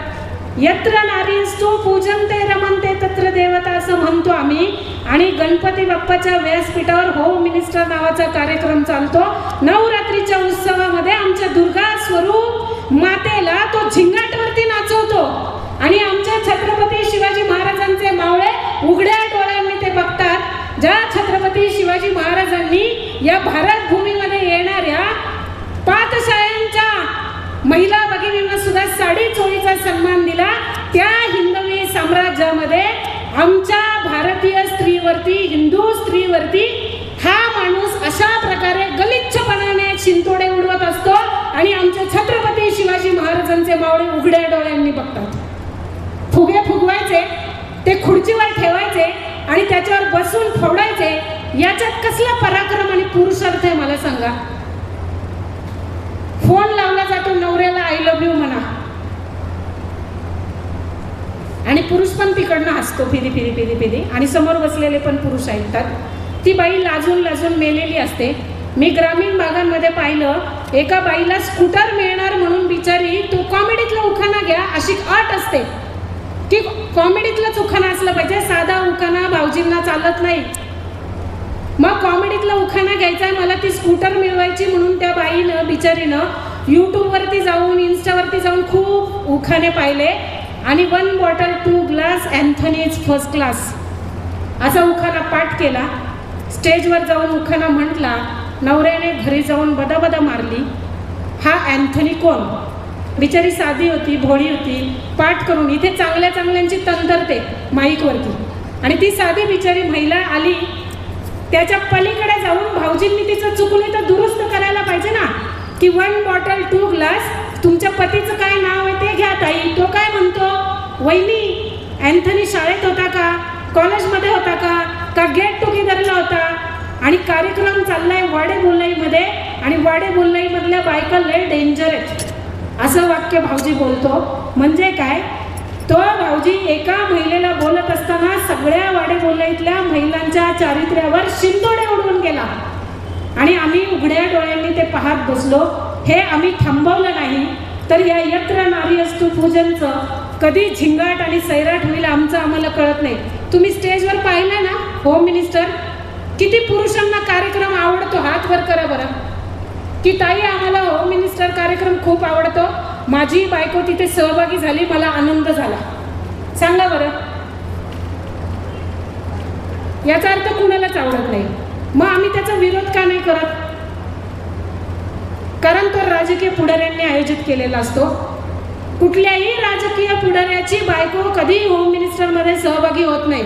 यत्र नारीस्तु पूजन्ते रमन्ते तत्र देवता असं म्हणतो आम्ही. आणि गणपती बाप्पाच्या व्यासपीठावर होम मिनिस्टर नावाचा कार्यक्रम चालतो. नवरात्रीच्या उत्सवामध्ये आमच्या दुर्गा स्वरूप मातेला तो झिंगाटवरती नाचवतो आणि आमच्या छत्रपती शिवाजी महाराजांचे मावळे उघड्या डोळ्यांनी ते बघतात. ज्या छत्रपती शिवाजी महाराजांनी या भारत भूमीमध्ये येणाऱ्या पातशाह्यांच्या महिला भगिनींना सुद्धा साडी चोळीचा सन्मान दिला, त्या हिंदवी साम्राज्यामध्ये आमच्या भारतीय स्त्रीवरती, हिंदू स्त्रीवरती हा माणूस अशा प्रकारे गलिच्छपणाने शिंतोडे उडवत असतो आणि आमचे छत्रपती शिवाजी महाराजांचे मावळे उघड्या डोळ्यांनी बघतात. फुगे फुगवायचे, ते खुर्चीवर ठेवायचे आणि त्याच्यावर बसून फोडायचे. याच्यात कसला पराक्रम आणि पुरुषार्थ आहे मला सांगा? फोन लावला जातो नवऱ्याला आय लव्ह यू म्हणा आणि पुरुष पण तिकडनं हसतो फिरी फिरी फिरी फिरी, आणि समोर बसलेले पण पुरुष ऐकतात. ती बाई लाजून लाजून मेलेली असते. मी ग्रामीण भागांमध्ये पाहिलं, एका बाईला स्कूटर मिळणार म्हणून बिचारी तो कॉमेडीतला उखाणा घ्या अशी अट असते की कॉमेडीतलाच उखाणा असलं पाहिजे, साधा उखाणा भाऊजींना चालत नाही. मग कॉमेडीतला उखाणा घ्यायचा आहे, मला ती स्कूटर मिळवायची म्हणून त्या बाईनं बिचारीनं यूट्यूबवरती जाऊन इन्स्टावरती जाऊन खूप उखाणे पाहिले आणि 1 bottle 2 glass Anthony first class असा उखाणा पाठ केला. स्टेजवर जाऊन उखाणा म्हटला, नवऱ्याने घरी जाऊन बदाबदा मारली. हा अँथनी कोण? बिचारी साधी होती, भोळी होती, पाठ करून इथे चांगल्या चांगल्यांची तंतरते माईकवरती, आणि ती साधी बिचारी महिला आली. त्याच्या पलीकडे जाऊन भाऊजींनी तिचं चुकली तर दुरुस्त करायला पाहिजे ना, की 1 बॉटल 2 ग्लास, तुमच्या पतीचं काय नाव आहे ते घ्या ताई. तो काय म्हणतो, वहिनी अँथनी शाळेत होता का, कॉलेजमध्ये होता का गेट टुगेदरला होता, आणि कार्यक्रम चाललाय वाडे बोलणाईमध्ये, आणि वाडे बोलणाईमधल्या बायका लय डेंजर आहेत असं वाक्य भाऊजी बोलतो. म्हणजे काय, तो भाऊजी एका महिलेला बोलत असताना सगळ्या वाडे बोलणाईतल्या महिलांच्या चारित्र्यावर शिंतोडे उडवून गेला, आणि आम्ही उघड्या डोळ्यांनी ते पाहत बसलो. हे आम्ही थांबवलं नाही तर या यत्र नारी असतू पूजनचं कधी झिंगाट आणि सैराट होईल आमचं आम्हाला कळत नाही. तुम्ही स्टेजवर पाहिलं ना होम मिनिस्टर, किती पुरुषांना कार्यक्रम आवडतो, हात वर करा बरं, की ताई आम्हाला होम मिनिस्टर कार्यक्रम खूप आवडतो, माझी बायको तिथे सहभागी झाली, मला आनंद झाला. सांगा बरं, याचा अर्थ कुणालाच आवडत नाही. मग आम्ही त्याचा विरोध का नाही करत? कारण तो राजकीय पुढाऱ्यांनी आयोजित केलेला असतो. कुठल्याही राजकीय पुढाऱ्याची बायको कधी होम मिनिस्टरमध्ये सहभागी होत नाही,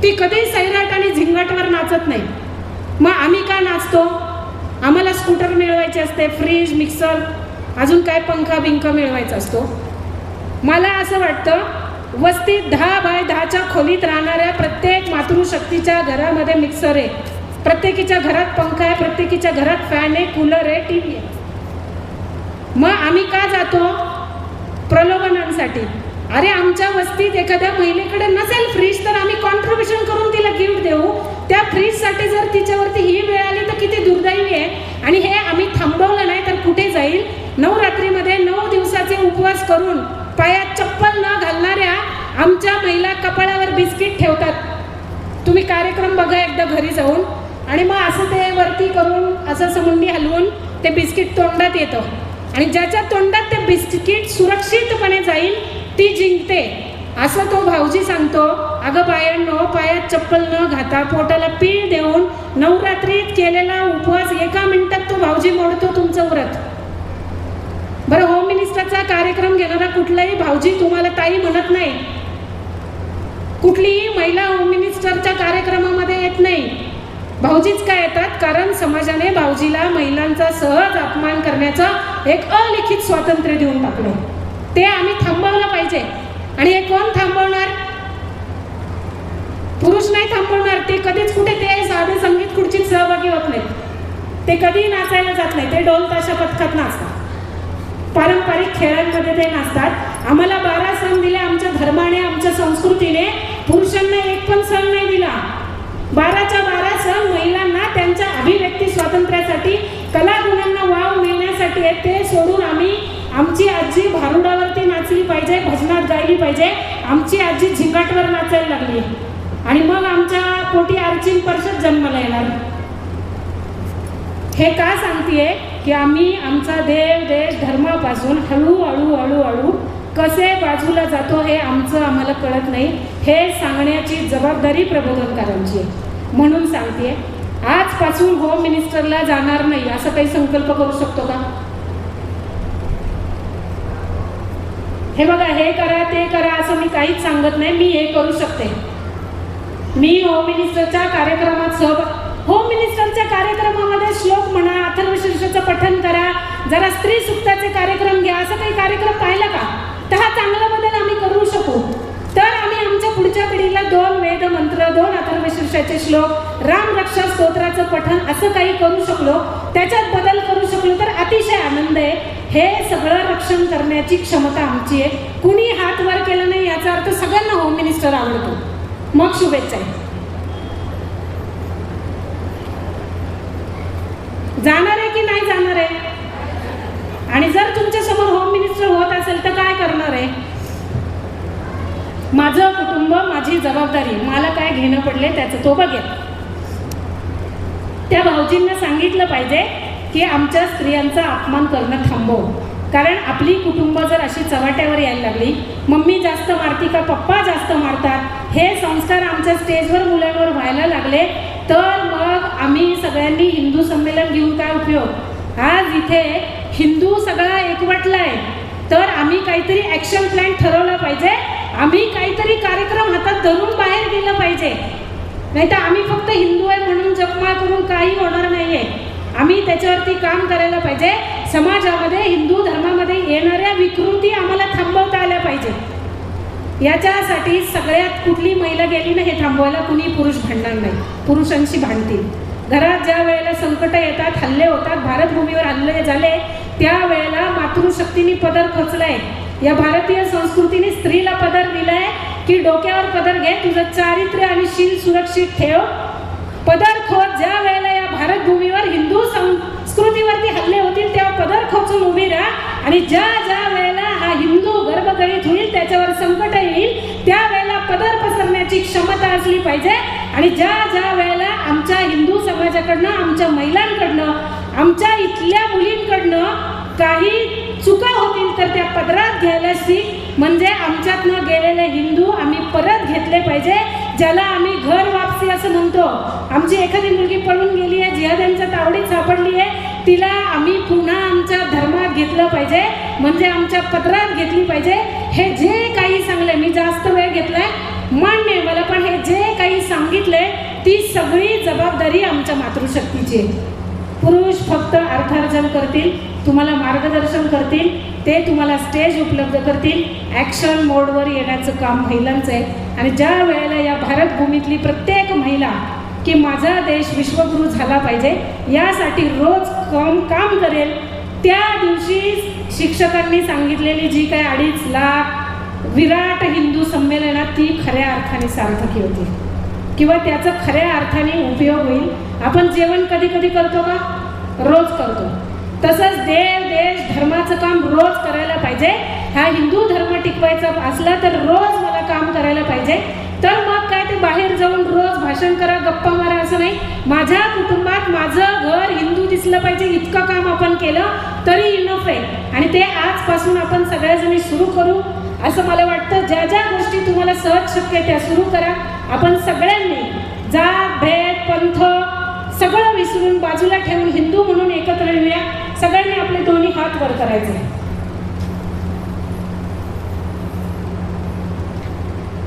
ती कधी सैराट आणि झिंगाटवर नाचत नाही. मग आम्ही का नाचतो? आम्हाला स्कूटर मिळवायचे असते, फ्रीज, मिक्सर, अजून काय पंखा बिंखा मिळवायचा असतो. मला असं वाटतं, वस्तीत 10 बाय 10च्या खोलीत राहणाऱ्या प्रत्येक मातृशक्तीच्या घरामध्ये मिक्सर आहे, प्रत्येकीच्या घरात पंखा आहे, प्रत्येकीच्या घरात फॅन आहे, कूलर आहे, टीव्ही आहे. मग आम्ही का जातो? प्रलोभनांसाठी. अरे आमच्या वस्तीत एखाद्या महिलेकडे नसेल फ्रीज तर आम्ही कॉन्ट्रीब्युशन करून तिला गिफ्ट देऊ. त्या फ्रीजसाठी जर तिच्यावरती ही वेळ आली तर किती दुर्दैवी आहे. आणि हे आम्ही थांबवलं नाही तर कुठे जाईल? नवरात्रीमध्ये 9 दिवसाचे उपवास करून पायात चप्पल न घालणाऱ्या आमच्या महिला कपाळावर बिस्किट ठेवतात. तुम्ही कार्यक्रम बघा एकदा घरी जाऊन, आणि मग असं ते वरती करून असं समुंडी हलवून ते बिस्किट तोंडात येतं, आणि ज्याच्या तोंडात ते बिस्किट सुरक्षितपणे जाईल ती जिंकते असं तो भाऊजी सांगतो. अगं बायांनो, पायात चप्पल न घाता पोटाला पीळ देऊन नवरात्रीत केलेला उपवास 1 मिनिटात तो भाऊजी मोडतो तुमचं व्रत. बरं, होम मिनिस्टरचा कार्यक्रम घेणारा कुठलाही भाऊजी तुम्हाला ताई म्हणत नाही, कुठलीही महिला होम मिनिस्टरच्या कार्यक्रमामध्ये येत नाही. भाऊजीच काय येतात? कारण समाजाने भाऊजीला महिलांचा सहज अपमान करण्याचं एक अलिखित स्वातंत्र्य देऊन टाकलं. ते आम्ही थांबवलं पाहिजे. आणि हे कोण थांबवणार? पुरुष नाही थांबवणार. ते कधीच कुठे ते साधे संगीत खुर्चीत सहभागी होत नाहीत, ते कधी नाचायला जात नाही, ते ढोल ताशा पथकात नाचतात, पारंपरिक खेळांमध्ये ते नाचतात. आम्हाला 12 सण दिले आमच्या धर्माने, आमच्या संस्कृतीने. पुरुषांना एक पण सण नाही दिला. 12च्या 12 सण महिलांना त्यांच्या अभिव्यक्ती स्वातंत्र्यासाठी, कलागुणांना वाव मिळण्यासाठी आहे. ते सोडून आम्ही आमची आजी भारुडावरती नाचली पाहिजे, भजनात गायली पाहिजे, आमची आजी झिंगाटवर नाचायला लागली, आणि मग आमच्या पोटी अर्चिन परशत जन्माला येणार. हे का सांगतेय? की आम्ही आमचा देव देश धर्मापासून हळूहळू हळूहळू कसे बाजूला जातो हे आम्हाला कळत नाही. हे सांगण्याची जबाबदारी प्रबोधनकारांची आहे. म्हणून सांगते, आजपासून होम मिनिस्टरला जाणार नाही असं काही संकल्प करू शकतो का? हे बघा, हे करा ते करा असं मी काहीच सांगत नाही. मी हे करू शकते. मी होम मिनिस्टरच्या कार्यक्रमात होम मिनिस्टरच्या कार्यक्रमामध्ये श्लोक म्हणा, अथर्वशीर्षाचं पठण करा, जरा स्त्री सुक्ताचे कार्यक्रम घ्या, असं काही कार्यक्रम पाहिला का? तर हा चांगला बदल आम्ही करू शकू. तर आम्ही आमच्या पुढच्या पिढीला 2 वेद मंत्र, 2 अथर्वशीर्षाचे श्लोक, राम रक्षा स्तोत्राचं पठण असं काही करू शकलो, त्याच्यात बदल करू शकलो तर अतिशय आनंद आहे. हे सगळं रक्षण करण्याची क्षमता आमची आहे. कुणी हात वर केलं नाही याचा अर्थ सगळ्यांना होम मिनिस्टर आवडतो. मग शुभेच्छा आहे. जाणार आहे की नाही जाणार आहे? आणि जर तुमच्या समोर होम मिनिस्टर होत असेल तर काय करणार आहे? माझं कुटुंब, माझी जबाबदारी, मला काय घेणं पडले त्याचं तो बघेल. त्या भाऊजींना सांगितलं पाहिजे की आमच्या स्त्रियांचा अपमान करणं थांबव. कारण आपली कुटुंब जर अशी चव्हाट्यावर यायला लागली, मम्मी जास्त मारती का पप्पा जास्त मारतात, हे संस्कार आमच्या स्टेजवर मुलांवर व्हायला लागले तर मग आम्ही सगळ्यांनी हिंदू संमेलन घेऊन काय उपयोग? आज इथे हिंदू सगळा एकवटलाय तर आम्ही काहीतरी ॲक्शन प्लॅन ठरवला पाहिजे. आम्ही काहीतरी कार्यक्रम हातात धरून बाहेर गेलं पाहिजे. नाही तर आम्ही फक्त हिंदू आहे म्हणून जपमाळ करून काही होणार नाहीये. आम्ही त्याच्यावरती काम करायला पाहिजे. समाजामध्ये हिंदू धर्मामध्ये येणाऱ्या विकृती आम्हाला थांबवता आल्या पाहिजे. याच्यासाठी सगळ्यात कुठली महिला गेली ना हे थांबवायला कुणी पुरुष भांडणार नाही. पुरुषांशी भांडतील. घरात ज्या वेळेला संकट येतात, हल्ले होतात, भारतभूमीवर हल्ले झाले त्यावेळेला मातृशक्तीने पदर खोचलाय. या भारतीय संस्कृतीने स्त्रीला पदर दिलाय की डोक्यावर पदर घे, तुझं चारित्र्य आणि शील सुरक्षित ठेव. पदर खोच. ज्या वेळेला या भारतभूमीवर हिंदू संस्कृतीवरती हल्ले होतील तेव्हा पदर खोचून उभी राहा. आणि ज्या ज्या वेळेला हा हिंदू गर्भगणित होईल, त्याच्यावर संकट येईल, त्यावेळेला पदर पसरण्याची क्षमता असली पाहिजे. आणि ज्या ज्या वेळेला आमच्या हिंदू समाजाकडनं, आमच्या महिलांकडनं, आमच्या इथल्या मुलींकडनं काही चुका होतील तर त्या पदरात घ्यायला शिक. म्हणजे आमच्यातनं गेलेले हिंदू आम्ही परत घेतले पाहिजे, ज्याला आम्ही घर वापसी असं म्हणतो. आमची एखादी मुलगी पळून गेली आहे, जिहाद्यांच्या तावडीत सापडली आहे, तिला आम्ही पुन्हा आमच्या धर्मात घेतलं पाहिजे, म्हणजे आमच्या पदरात घेतली पाहिजे. हे जे काही सांगले, मी जास्त वेळ घेतलाय मान्य मला, पण हे जे काही सांगितले ती सगळी जबाबदारी आमच्या मातृशक्तीची आहे. पुरुष फक्त अर्थार्जन करतील, तुम्हाला मार्गदर्शन करतील, ते तुम्हाला स्टेज उपलब्ध करतील. ॲक्शन मोडवर येण्याचं काम महिलांचं आहे. आणि ज्या वेळेला या भारतभूमीतली प्रत्येक महिला की माझा देश विश्वगुरू झाला पाहिजे यासाठी रोज काम करेल, त्या दिवशी शिक्षकांनी सांगितलेली जी काही 2.5 लाख विराट हिंदू संमेलनात ती खऱ्या अर्थाने सार्थकी होती किंवा त्याचा खऱ्या अर्थाने उपयोग होईल. आपण जेवण कधी कधी करतो का? रोज करतो. तसंच देव देश धर्माचं काम रोज करायला पाहिजे. हा हिंदू धर्म टिकवायचा असला तर रोज मला काम करायला पाहिजे. तर मग काय ते बाहेर जाऊन रोज भाषण करा, गप्पा मारा असं नाही. माझ्या कुटुंबात माझं घर हिंदू दिसलं पाहिजे इतकं काम आपण केलं तरी इनफ आहे. आणि ते आजपासून आपण सगळ्याजणी सुरू करू असं मला वाटतं. ज्या ज्या गोष्टी तुम्हाला सहज शक्य आहे त्या सुरू करा. आपण सगळ्यांनी जात भेद पंथ सगळं विसरून बाजूला ठेवून हिंदू म्हणून एकत्र येऊया. सगळ्यांनी आपले दोन्ही हात वर करायचे.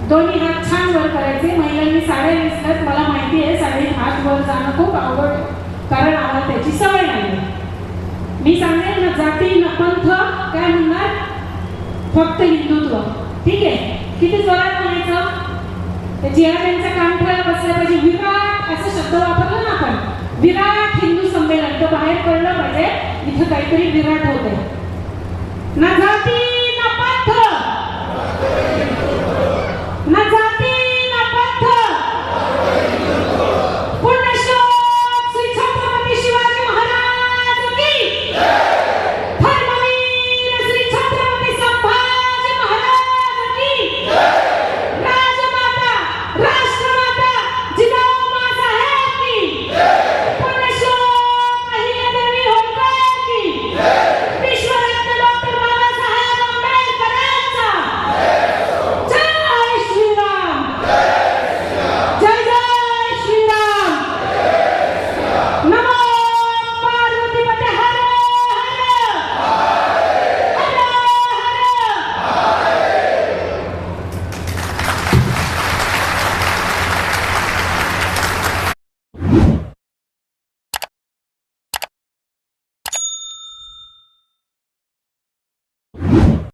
दोन्ही हात छान वर करायचे. महिलांनी साड्या नेसल्यात, मला माहिती आहे साडी हात वर जाणं खूप आवड, कारण आम्हाला त्याची सवय नाही. मी सांगेन ना जाती ना पंथ, काय म्हणणार, फक्त हिंदुत्व. ठीक आहे, किती जोरात म्हणायचं. जिहाद्यांच्या कांठ्याला बसल्या पाहिजे. विराट असं शब्द वापरला ना आपण, विराट हिंदू संमेलन, तर बाहेर पडलं पाहिजे इथं काहीतरी विराट होते ना. जाती